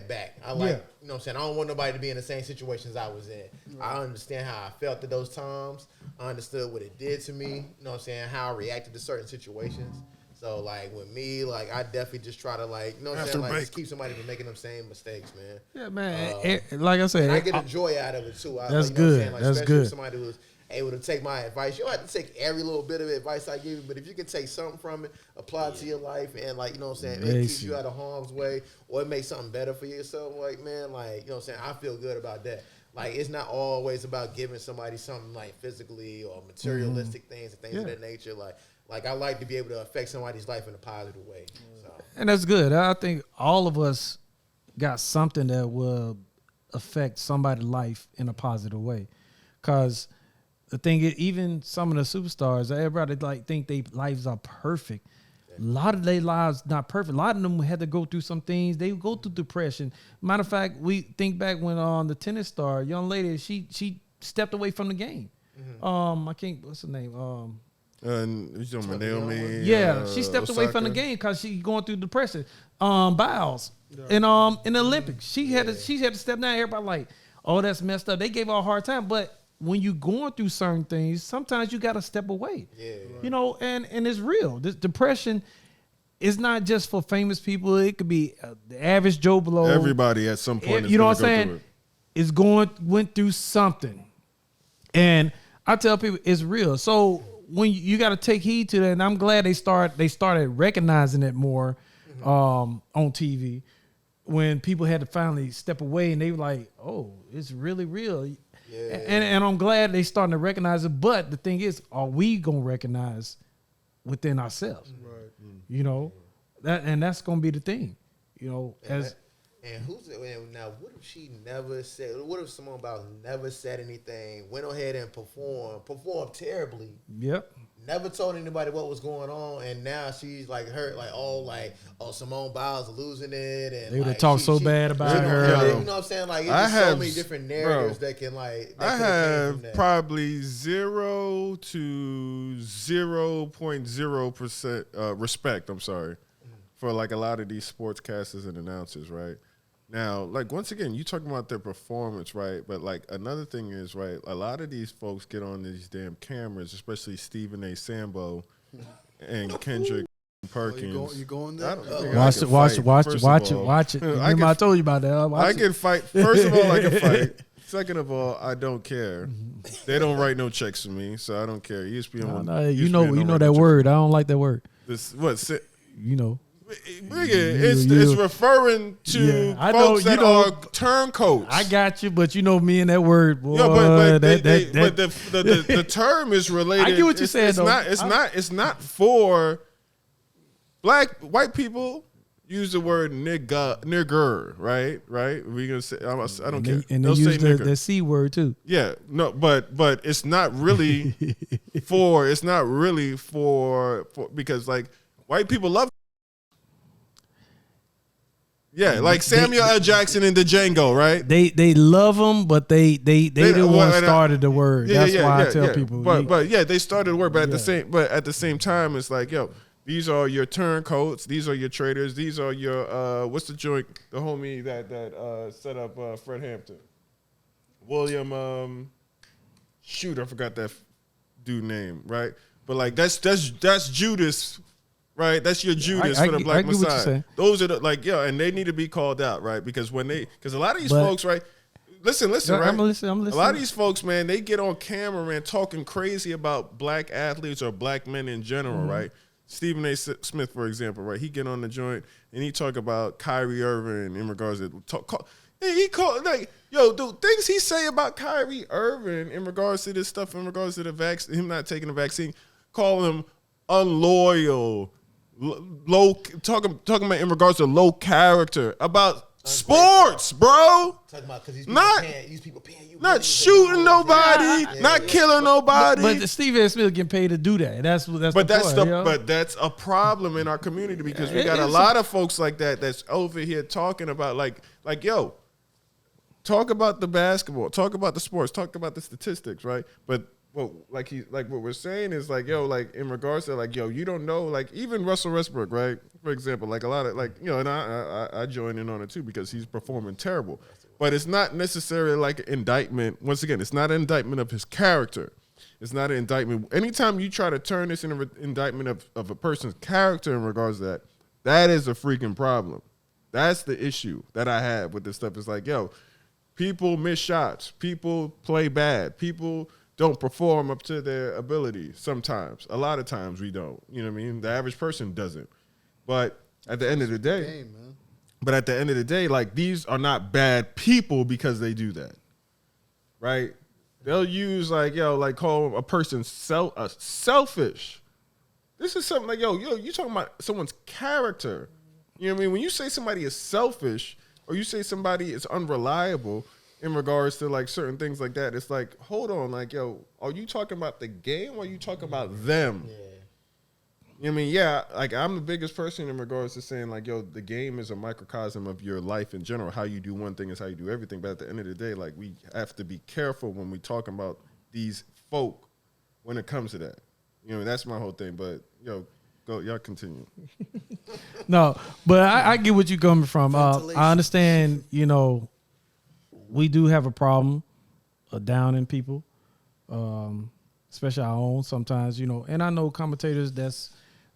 back. I like, you know what I'm saying? I don't want nobody to be in the same situations I was in. Right. I understand how I felt at those times. I understood what it did to me. You know what I'm saying? How I reacted to certain situations. So, like, with me, like, I definitely just try to, like, you know what I'm saying? Like, just keep somebody from making them same mistakes, man. Yeah, man. Like I said. I get a joy out of it, too. That's good. Like, that's especially good. Somebody who's, able to take my advice. You don't have to take every little bit of advice I give you, but if you can take something from it, apply it to your life, and like, you know what I'm saying, it keeps you out of harm's way, or it makes something better for yourself, like, man, like, you know what I'm saying, I feel good about that. Like, it's not always about giving somebody something like physically or materialistic things and things of that nature. Like I like to be able to affect somebody's life in a positive way. So. And that's good. I think all of us got something that will affect somebody's life in a positive way. Because the thing is, even some of the superstars, everybody like think their lives are perfect. A lot of their lives not perfect. A lot of them had to go through some things. They go through depression. Matter of fact, we think back when the tennis star, young lady, she stepped away from the game. I can't. What's her name? Naomi. Yeah, she stepped away from the game because she going through depression. Biles in the Olympics, she had to step down. Everybody like, oh, that's messed up. They gave her a hard time, but when you going through certain things, sometimes you got to step away. Yeah. You know, and it's real. This depression is not just for famous people. It could be the average Joe Blow. Everybody at some point. You know what I'm saying? Went through something, and I tell people it's real. So when you got to take heed to that, and I'm glad they started recognizing it more on TV when people had to finally step away and they were like, oh, it's really real. Yeah. And I'm glad they starting to recognize it. But the thing is, are we gonna recognize within ourselves? Right. You know, that's gonna be the thing. You know, now what if she never said? What if someone about never said anything, went ahead and performed terribly? Yep. Never told anybody what was going on, and now she's like hurt, like Simone Biles losing it, and they would have talked so bad about her. You know what I'm saying? Like, it's so many different narratives that can like. I have probably 0 to 0.0% respect. I'm sorry for like a lot of these sportscasters and announcers, right? Now, like, once again, you talking about their performance, right? But, like, another thing is, right, a lot of these folks get on these damn cameras, especially Stephen A. Sambo and Kendrick Perkins. You going there? Watch it. Remember I told you about that. I can fight. First of all, I can fight. Second of all, I don't care. They don't write no checks for me, so I don't care. ESPN. You know that word. I don't like that word. You know. It's referring to folks that are turncoats. I got you, but you know me and that word, boy. But the term is related. I get what you're saying. It's not for white people. Use the word nigger, right? We gonna say I don't care. And they use the C word too. Yeah, no, but it's not really for. It's not really for because like white people love. Yeah, like Samuel L. Jackson and the Django, right? They love them, but they the one started the word. That's why I tell people. But they started the word. But at the same time, it's like, yo, these are your turncoats. These are your traders. These are your what's the joint? The homie that set up Fred Hampton, William. Shoot, I forgot that dude name, right? But like that's Judas. Right, that's your Judas for the Black Messiah. Those are and they need to be called out, right? Because a lot of these folks, right? Listen, right? I'm listening. A lot of these folks, man, they get on camera, man, talking crazy about black athletes or black men in general, right? Stephen A. Smith, for example, right? He get on the joint and he talk about Kyrie Irving in regards to he called the things he say about Kyrie Irving in regards to this stuff, in regards to the vaccine, him not taking the vaccine, call him unloyal. Low talking about in regards to low character about sports, bro. Talking about because these people paying you, not shooting nobody, not killing nobody. But Steve A. Smith getting paid to do that. That's but that's a problem in our community because we got a lot of folks like that's over here talking about like yo, talk about the basketball, talk about the sports, talk about the statistics, right? But well, what we're saying is like, yo, like in regards to like, yo, you don't know, like even Russell Westbrook, right? For example, like a lot of and I join in on it too because he's performing terrible. But it's not necessarily like an indictment. Once again, it's not an indictment of his character. It's not an indictment. Anytime you try to turn this into an indictment of a person's character in regards to that is a freaking problem. That's the issue that I have with this stuff. It's like, yo, people miss shots. People play bad. People don't perform up to their ability sometimes. A lot of times we don't. You know what I mean? The average person doesn't. But at the end of the day, like, these are not bad people because they do that. Right? They'll use, like, like, call a person selfish. This is something like, you talking about someone's character. You know what I mean? When you say somebody is selfish or you say somebody is unreliable in regards to, like, certain things like that, it's like, hold on, like, are you talking about the game or are you talking about them? Yeah. You know what I mean? Yeah, like, I'm the biggest person in regards to saying, like, the game is a microcosm of your life in general. How you do one thing is how you do everything. But at the end of the day, like, we have to be careful when we talking about these folk when it comes to that. You know, that's my whole thing. But, y'all continue. No, but I get what you're coming from. I understand, we do have a problem down in people, especially our own sometimes, and I know commentators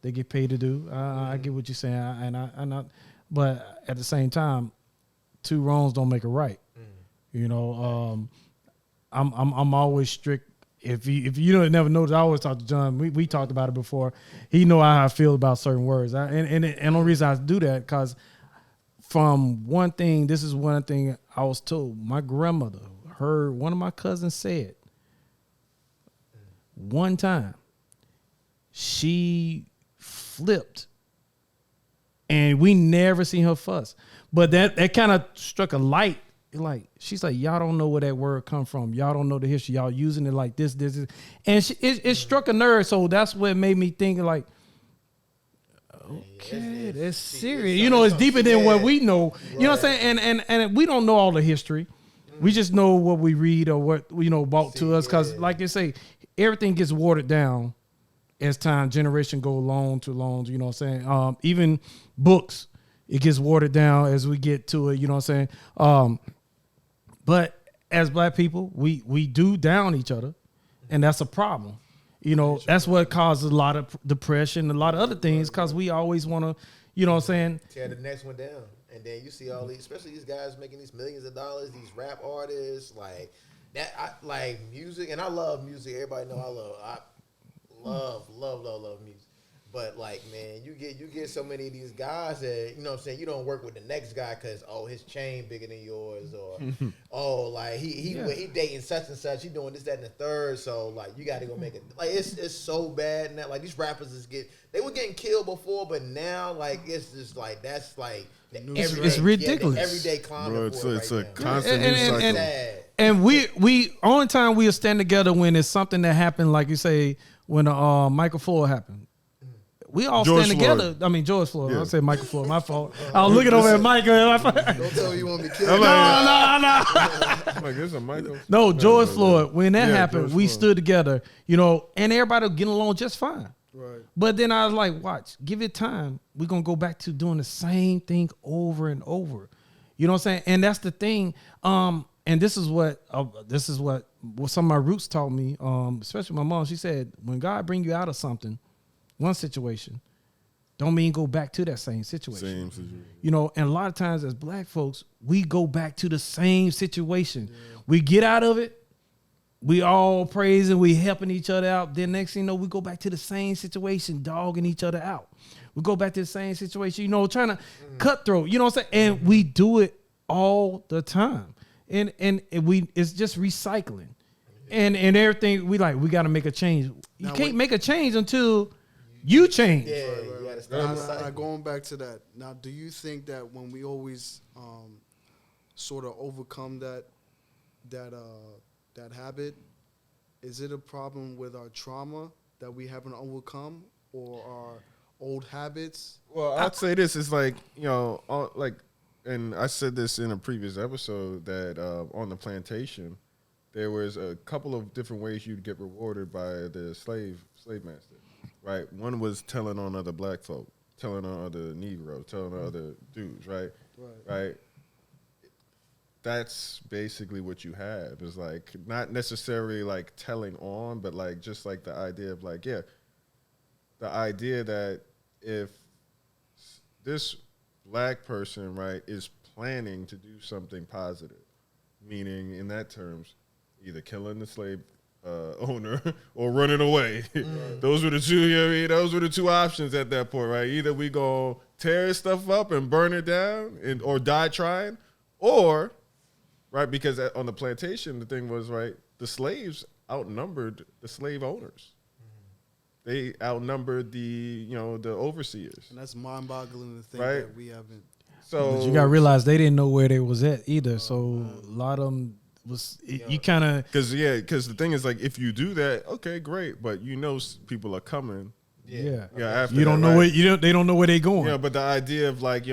they get paid to do. I get what you're saying, but at the same time, two wrongs don't make a right. I'm always strict. If you don't never notice, I always talk to John. We talked about it before. He know how I feel about certain words, and the only reason I do that because from one thing, this is one thing I was told. My grandmother heard one of my cousins say it one time. She flipped, and we never seen her fuss. But that kind of struck a light. Like, she's like, y'all don't know where that word come from. Y'all don't know the history. Y'all using it like this. And it struck a nerve. So that's what made me think, like, okay, that's serious. It's deeper than what we know. You know what I'm saying? And we don't know all the history. We just know what we read or what, brought to us. Because, like you say, everything gets watered down as time, generation go long to long. You know what I'm saying? Even books, it gets watered down as we get to it. You know what I'm saying? But as black people, we do down each other, and that's a problem. That's what causes a lot of depression, a lot of other things, because we always want to, what I'm saying? Tear the next one down. And then you see all these, especially these guys making these millions of dollars, these rap artists, like that. I like music, and I love music. Everybody know I love music. But, like, man, you get so many of these guys that, you know what I'm saying, you don't work with the next guy because, his chain bigger than yours, or, like, he dating such and such, he doing this, that, and the third, so, like, you got to go make it. Like, it's so bad now. Like, these rappers they were getting killed before, but now, like, it's just, like, that's, like, it's ridiculous. The everyday climate. Bro, it's a constant cycle. And we only time we'll stand together when it's something that happened, like you say, when Michael Floyd happened. We all stand together. I mean, George Floyd. Yeah. I said Michael Floyd. My fault. I was looking over at Michael. Don't tell me you want me killed. No. I'm like, there's a Michael. No, George Floyd. When that happened, we stood together, and everybody was getting along just fine. Right. But then I was like, watch, give it time. We're going to go back to doing the same thing over and over. You know what I'm saying? And that's the thing. And this is what some of my roots taught me, especially my mom. She said, when God bring you out of something, one situation, don't mean go back to that same situation. And a lot of times as black folks, we go back to the same situation. Yeah. We get out of it, we all praising, we helping each other out. Then next thing you know, we go back to the same situation, dogging each other out. We go back to the same situation, trying to cutthroat, you know what I'm saying? And we do it all the time. And it's just recycling. And everything, we got to make a change. You can't make a change until you change. Now, going back to that. Now, do you think that when we always sort of overcome that habit, is it a problem with our trauma that we haven't overcome, or our old habits? Well, I'd say this is like, and I said this in a previous episode that on the plantation, there was a couple of different ways you'd get rewarded by the slave master. Right, one was telling on other black folk, telling on other Negroes, telling on other dudes. Right. That's basically what you have. Is like not necessarily like telling on, but like just like the idea of like the idea that if this black person is planning to do something positive, meaning in that terms, either killing the slave owner or running away. Those were the two. You know what I mean? Those were the two options at that point, right? Either we go tear his stuff up and burn it down, or die trying, or right, because on the plantation the thing was, right, the slaves outnumbered the slave owners. They outnumbered the overseers. And that's mind-boggling to think right? that we haven't. So but you gotta realize they didn't know where they was at either. So a lot of them was you kind of because the thing is, like, if you do that, okay, great, but people are coming. Yeah. After you don't that, know right? where they don't know where they going. Yeah, but the idea of like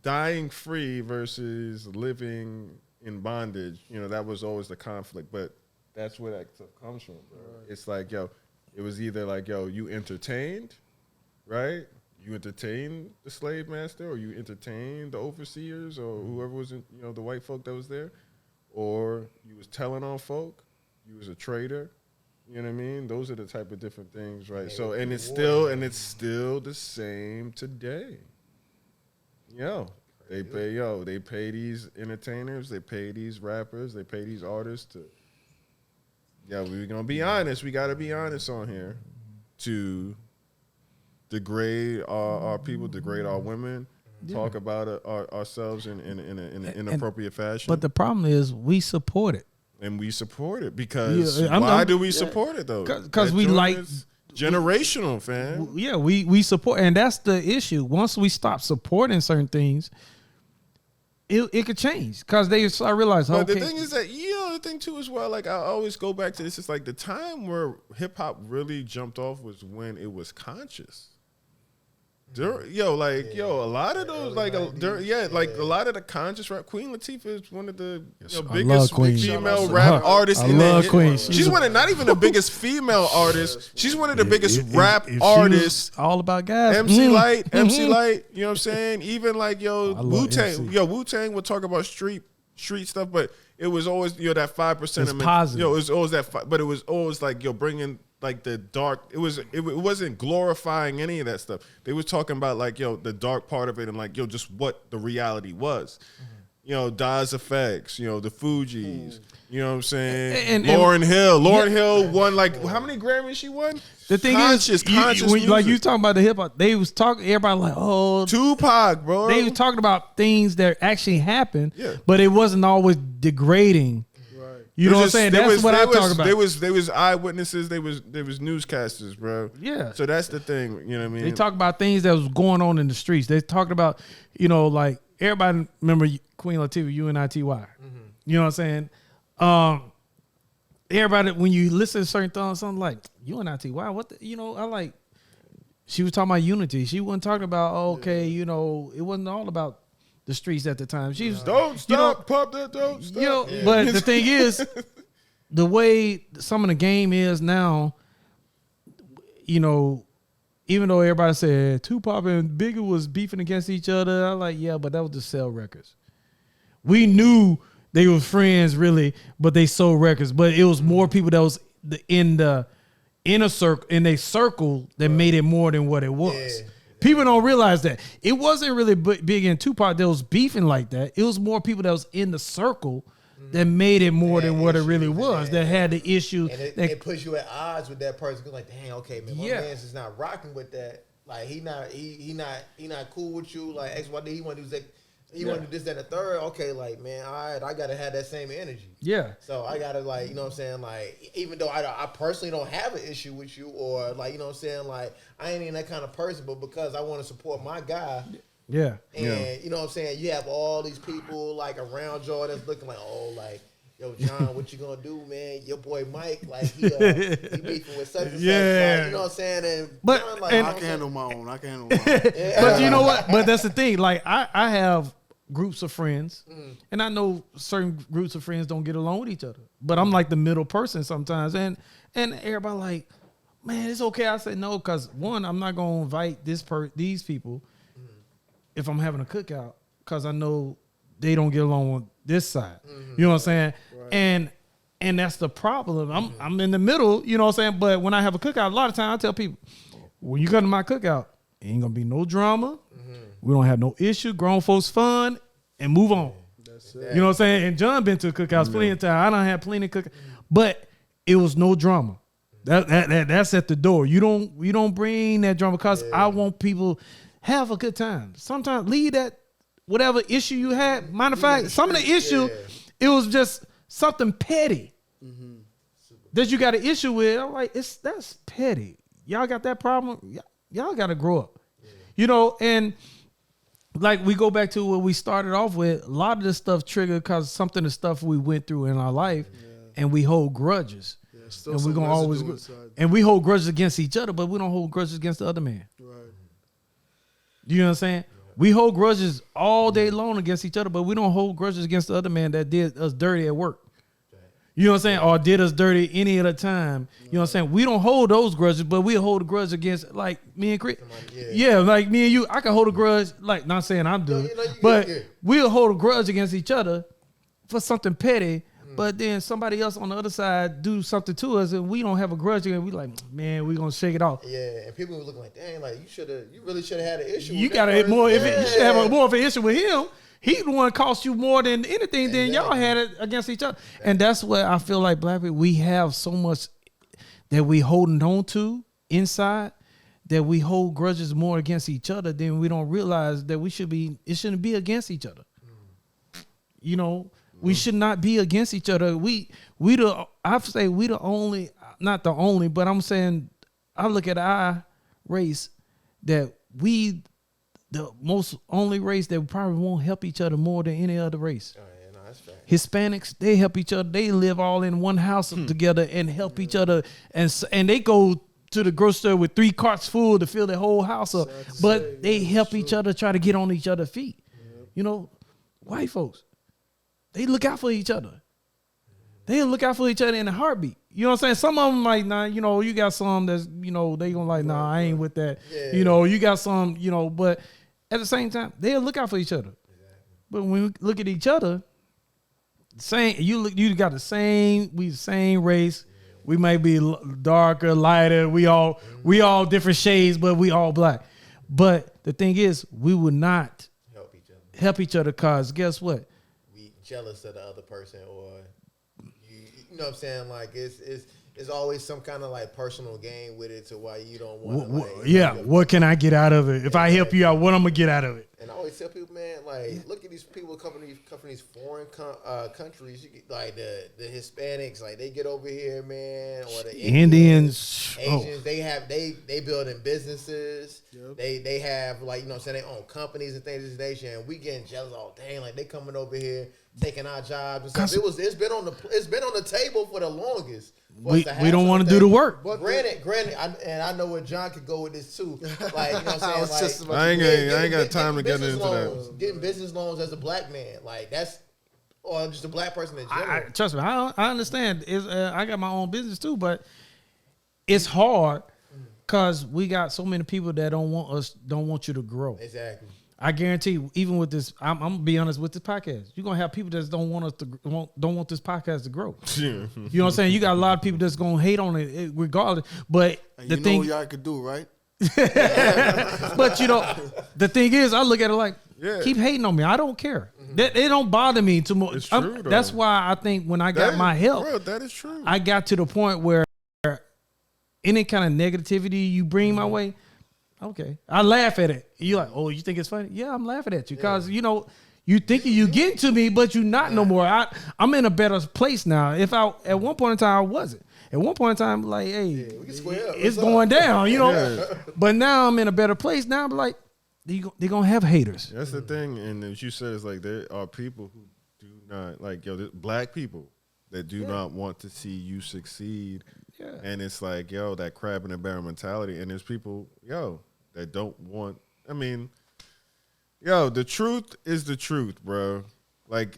dying free versus living in bondage, that was always the conflict. But that's where that stuff comes from, bro. It's like, it was either like, you entertained, right? You entertained the slave master, or you entertained the overseers, or whoever was in, the white folk that was there, or you was telling on folk, you was a traitor. You know what I mean? Those are the type of different things, right? So, and it's still the same today. They pay these entertainers, they pay these rappers, they pay these artists to. Yeah, we're gonna be honest. We gotta be honest on here, to degrade our people, degrade our women, talk about ourselves in an inappropriate fashion. But the problem is we support it. And we support it because why do we support it though? Because we like generational, fam. Yeah, we support, and that's the issue. Once we stop supporting certain things, it could change because they start realizing. But the thing is that the thing too as well. Like, I always go back to this. It's like the time where hip hop really jumped off was when it was conscious. A lot of those, a lot of the conscious rap. Queen Latifah is one of the biggest female rap artists. I love Queen. She's one of not even the biggest female artists. She's one of the biggest rap artists. All about guys. MC Light. You know what I'm saying? Even like Wu-Tang. Wu-Tang would talk about street stuff, but it was always that 5%. It's positive. It was always but it was always like bringing. Like the dark, it wasn't glorifying any of that stuff. They was talking about like the dark part of it and like just what the reality was. Daz Effects, the Fugees. You know what I'm saying? Lauryn Hill won like how many Grammys she won? The thing is, when, like you talking about the hip hop, they was talking. Everybody like, oh, Tupac, bro. They was talking about things that actually happened, but it wasn't always degrading. You know what I'm saying? That's what I'm talking about. There was eyewitnesses. There was newscasters, bro. Yeah. So that's the thing. You know what I mean? They talk about things that was going on in the streets. They talking about, like everybody remember Queen Latifah, UNITY. You know what I'm saying? Everybody, when you listen to certain things, something like UNITY. What the, I like. She was talking about unity. She wasn't talking about it wasn't all about the streets at the time. She was don't stop, pop that, don't stop. But the thing is, the way some of the game is now, even though everybody said Tupac and Biggie was beefing against each other, I like, but that was to sell records. We knew they were friends really, but they sold records. But it was more people that was in the inner circle, in a circle that made it more than what it was. Yeah. People don't realize that. It wasn't really big in Tupac that was beefing like that. It was more people that was in the circle that made it more than what it really was, that had the issue. And it puts you at odds with that person. You're like, dang, okay, man, my man's is not rocking with that. Like, he not cool with you. Like, XYD, he want to do that. He want to do this, that, and the third. Okay, like, man, all right, I got to have that same energy. Yeah. So I got to, like, you know what I'm saying? Like, even though I personally don't have an issue with you, or, like, you know what I'm saying? Like, I ain't even that kind of person, but because I want to support my guy. Yeah. And, you know what I'm saying? You have all these people, like, around y'all that's looking like, oh, like, yo, John, what you gonna do, man? Your boy Mike, like, he beefing with such and such. Like, you know what I'm saying? And but John, like, I can handle my own. But you know what? But that's the thing. Like, I have groups of friends, and I know certain groups of friends don't get along with each other. But I'm like the middle person sometimes, and everybody like, man, it's okay. I said no, because one, I'm not gonna invite these people if I'm having a cookout, because I know they don't get along on this side. You know what I'm saying? Right. And that's the problem. I'm in the middle. You know what I'm saying? But when I have a cookout, a lot of times I tell people, when you come to my cookout, ain't gonna be no drama. We don't have no issue. Grown folks fun and move on. That's it. You know what I'm saying? And John been to cookouts plenty of times. I don't have plenty of cookouts. But it was no drama. That's at the door. You don't bring that drama because I want people have a good time. Sometimes leave that whatever issue you had. Matter of fact, some of the issue, it was just something petty that you got an issue with. I'm like, that's petty. Y'all got that problem. Y'all got to grow up. You know, and like we go back to what we started off with. A lot of this stuff triggered because something of stuff we went through in our life, and we hold grudges. And we're gonna always and we hold grudges against each other, but we don't hold grudges against the other man. Right. You know what I'm saying? We hold grudges all day long against each other, but we don't hold grudges against the other man that did us dirty at work. You know what I'm saying? Or did us dirty any other time. You know what I'm saying? We don't hold those grudges, but we hold a grudge against, like, me and Chris. Yeah, like me and you. I can hold a grudge, like, not saying I'm doing it, but we'll hold a grudge against each other for something petty. But then somebody else on the other side do something to us, and we don't have a grudge, and we like, man, we gonna shake it off. Yeah, and people were looking like, dang, like you really should have had an issue. You got to have more. You should have more of an issue with him. He the one cost you more than anything. Than y'all had it against each other, and that's what I feel like. Black people, we have so much that we holding on to inside that we hold grudges more against each other than we don't realize that we should be. It shouldn't be against each other. You know. We should not be against each other. I say we the only, not the only, but I'm saying I look at our race that we the most only race that probably won't help each other more than any other race. Oh, yeah, no, that's fact. Hispanics, they help each other. They live all in one house together and help each other. And they go to the grocery store with 3 carts full to fill their whole house up. But they help each other, try to get on each other's feet. You know, white folks. They look out for each other. They look out for each other in a heartbeat. You know what I'm saying? Some of them like, nah, you know, you got some that's, you know, they gonna like, nah, I ain't with that. Yeah. You know, you got some, you know, but at the same time, they'll look out for each other. Exactly. But when we look at each other, you got the same, we the same race. Yeah. We might be darker, lighter. We all different shades, but we all black. But the thing is, we would not help each other because guess what? Jealous of the other person, or you know what I'm saying, like it's always some kind of like personal gain with it to why you don't want to what can I get out of it? If I help you out, what I'm gonna get out of it? And I always tell people, man, like look at these people coming from these foreign countries, you get, like the Hispanics, like they get over here, man, or the Indians, Asians, they building businesses. Yep. They have, like, you know what I'm saying, they own companies and things of this nation, and we getting jealous all dang, like they coming over here taking our jobs and stuff. It's been on the table for the longest. We don't want to do the work. But granted, I know where John could go with this too. Like, you know what I'm saying? I ain't got time to get into that. Getting business loans as a black man, like that's, or just a black person in general. Trust me, I understand. I got my own business too, but it's hard because we got so many people that don't want you to grow. Exactly. I guarantee you, even with this, I'm gonna be honest with this podcast. You're gonna have people that don't want this podcast to grow. You know what I'm saying? You got a lot of people that's gonna hate on it regardless. But and the thing, what y'all could do, right? But you know, the thing is, I look at it like, keep hating on me. I don't care. It don't bother me too much. It's true, that's why I think when I got my help, bro, that is true. I got to the point where any kind of negativity you bring my way, okay, I laugh at it. You're like, oh, you think it's funny? Yeah, I'm laughing at you because you know you thinking you getting to me, but you not no more. I'm in a better place now. If I at one point in time I wasn't. At one point in time, like, hey, we can square up. It's going down, you know. Yeah. But now I'm in a better place. Now I'm like, they're gonna have haters. That's the thing, and as you said, it's like there are people who do not like black people that do not want to see you succeed. Yeah. And it's like, that crab in the barrel mentality. And there's people, that don't want, the truth is the truth, bro. Like,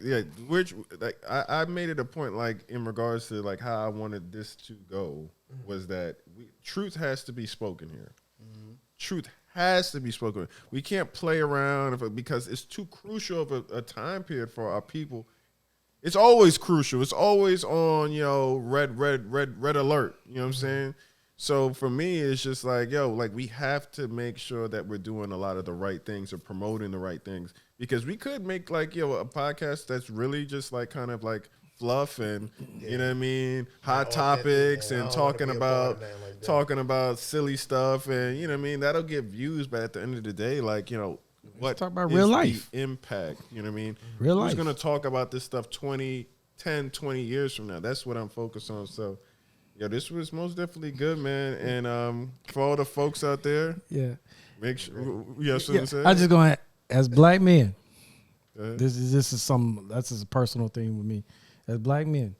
I made it a point, like, in regards to, like, how I wanted this to go, was that truth has to be spoken here. Mm-hmm. Truth has to be spoken. We can't play around because it's too crucial of a time period for our people. It's always crucial. It's always on, red alert. You know what I'm saying? So for me, it's just like, we have to make sure that we're doing a lot of the right things or promoting the right things, because we could make a podcast that's really just like kind of like fluff and you know what I mean, hot topics and talking about silly stuff and you know what I mean, that'll get views, but at the end of the day, like, you know, what talk about real life impact, you know what I mean? Real life. Who's gonna talk about this stuff 10, 20 years from now? That's what I'm focused on. So yeah, this was most definitely good, man. And for all the folks out there, make sure I just gonna, as black men, this is a personal thing with me. As black men,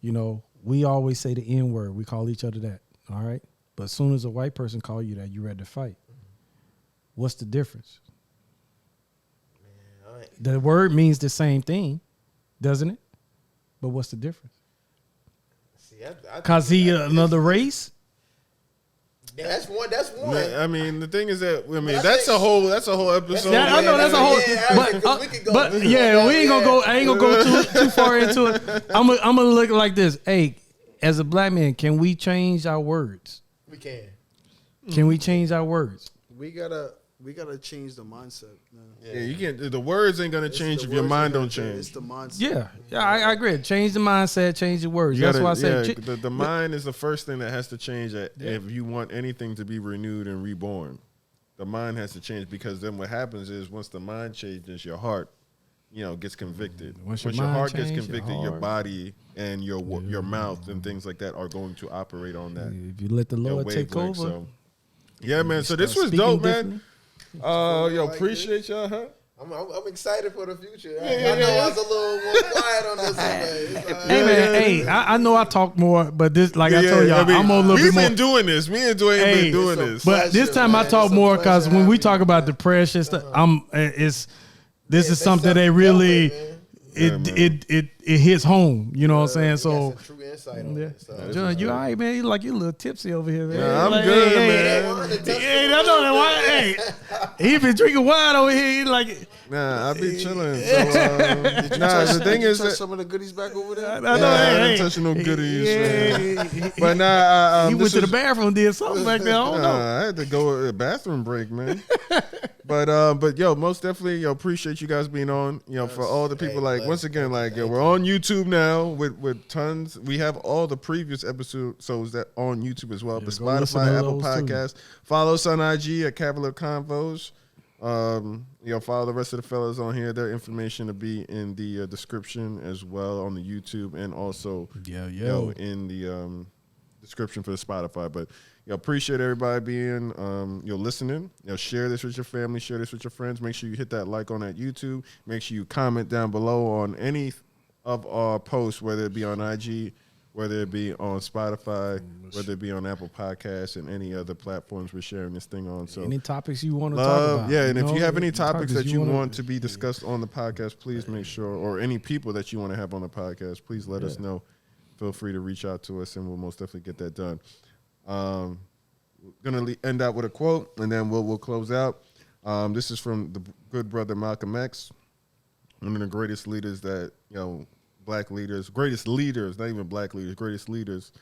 you know, we always say the N word. We call each other that. All right. But as soon as a white person call you that, you ready to fight. What's the difference? Man, the word means the same thing, doesn't it? But what's the difference? Because he another race? That's one. I mean, the thing is that that's a whole episode. I know that's a whole. But we ain't gonna go. I ain't gonna go too far into it. I'm gonna look like this. Hey, as a black man, can we change our words? We can. Can we change our words? We gotta change the mindset, man. Yeah, you can't. The words ain't gonna change if your mind don't change. It's the mindset. Yeah, I agree. Change the mindset, change the words. That's why I said the mind is the first thing that has to change. If you want anything to be renewed and reborn, the mind has to change, because then what happens is once the mind changes, your heart, you know, gets convicted. Once your heart gets convicted, your body and your mouth and things like that are going to operate on that. If you let the Lord take over. So, yeah, man. So this was dope, man. Appreciate y'all, huh? I'm excited for the future. I know I was a little more quiet on this one. Hey man, I know I talk more, but this, like I told y'all, I'm a little bit more. We've been doing this. Me and Dwayne been doing this. But this time I talk more because when we talk about depression stuff, this is something that really it hits home. You know what I'm saying? So. Insight on it. So. John, you all right, man? You like you a little tipsy over here, man. Yeah, I'm good, man. Hey, he been drinking wine over here. He like, nah, I be chilling. So, the thing is, some of the goodies back over there. I know, I ain't touching no goodies. Man. But nah, he went to the bathroom, did something back there. I don't know. I had to go a bathroom break, man. But yo, most definitely, appreciate you guys being on. For all the people, once again, we're on YouTube now with tons. We have all the previous episodes that on YouTube as well. But Spotify, Apple Podcasts. Follow us on IG at Cavalier Convos. Follow the rest of the fellas on here. Their information will be in the description as well on the YouTube, and also in the description for the Spotify. But appreciate everybody being listening. Share this with your family, share this with your friends. Make sure you hit that like on that YouTube. Make sure you comment down below on any of our posts, whether it be on IG, whether it be on Spotify, whether it be on Apple Podcasts, and any other platforms we're sharing this thing on. So any topics you want to talk about. Yeah, and if you have any topics that you want to be discussed on the podcast, please make sure, or any people that you want to have on the podcast, please let us know. Feel free to reach out to us, and we'll most definitely get that done. We're gonna end out with a quote, and then we'll close out. This is from the good brother Malcolm X, one of the greatest leaders that black leaders, greatest leaders, not even black leaders, greatest leaders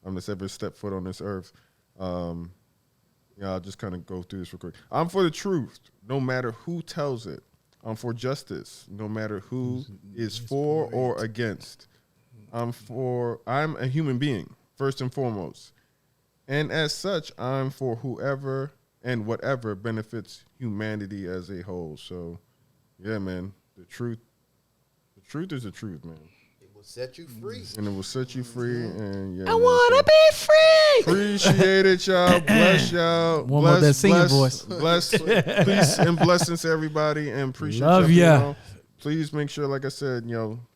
that's ever stepped foot on this earth. I'll just kind of go through this real quick. I'm for the truth, no matter who tells it. I'm for justice, no matter who is for or against. I'm a human being, first and foremost. And as such, I'm for whoever and whatever benefits humanity as a whole. So, yeah, man, the truth is the truth, man. It will set you free. And it will set you free. And I want to be free. Appreciate it, y'all. Bless y'all. One more that singing voice. Bless, peace and blessings to everybody. And appreciate love y'all. Please make sure, like I said,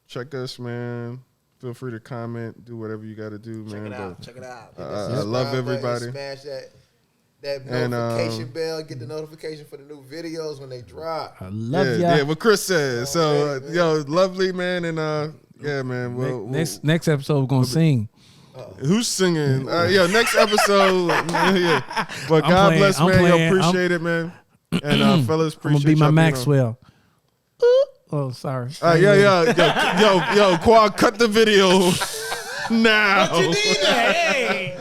check us, man. Feel free to comment, do whatever you got to do, man. Check it out. I love everybody. Smash that notification bell. Get the notification for the new videos when they drop. I love y'all. Yeah, what Chris says. So, lovely, man. And, yeah, man. Next episode, we're going to sing. Who's singing? Next episode. Yeah. But God bless, man. Appreciate it, man. And, fellas, appreciate it. I'm going to be my Maxwell. Oh, sorry. Yo, Quad, cut the video now. What you need? Hey.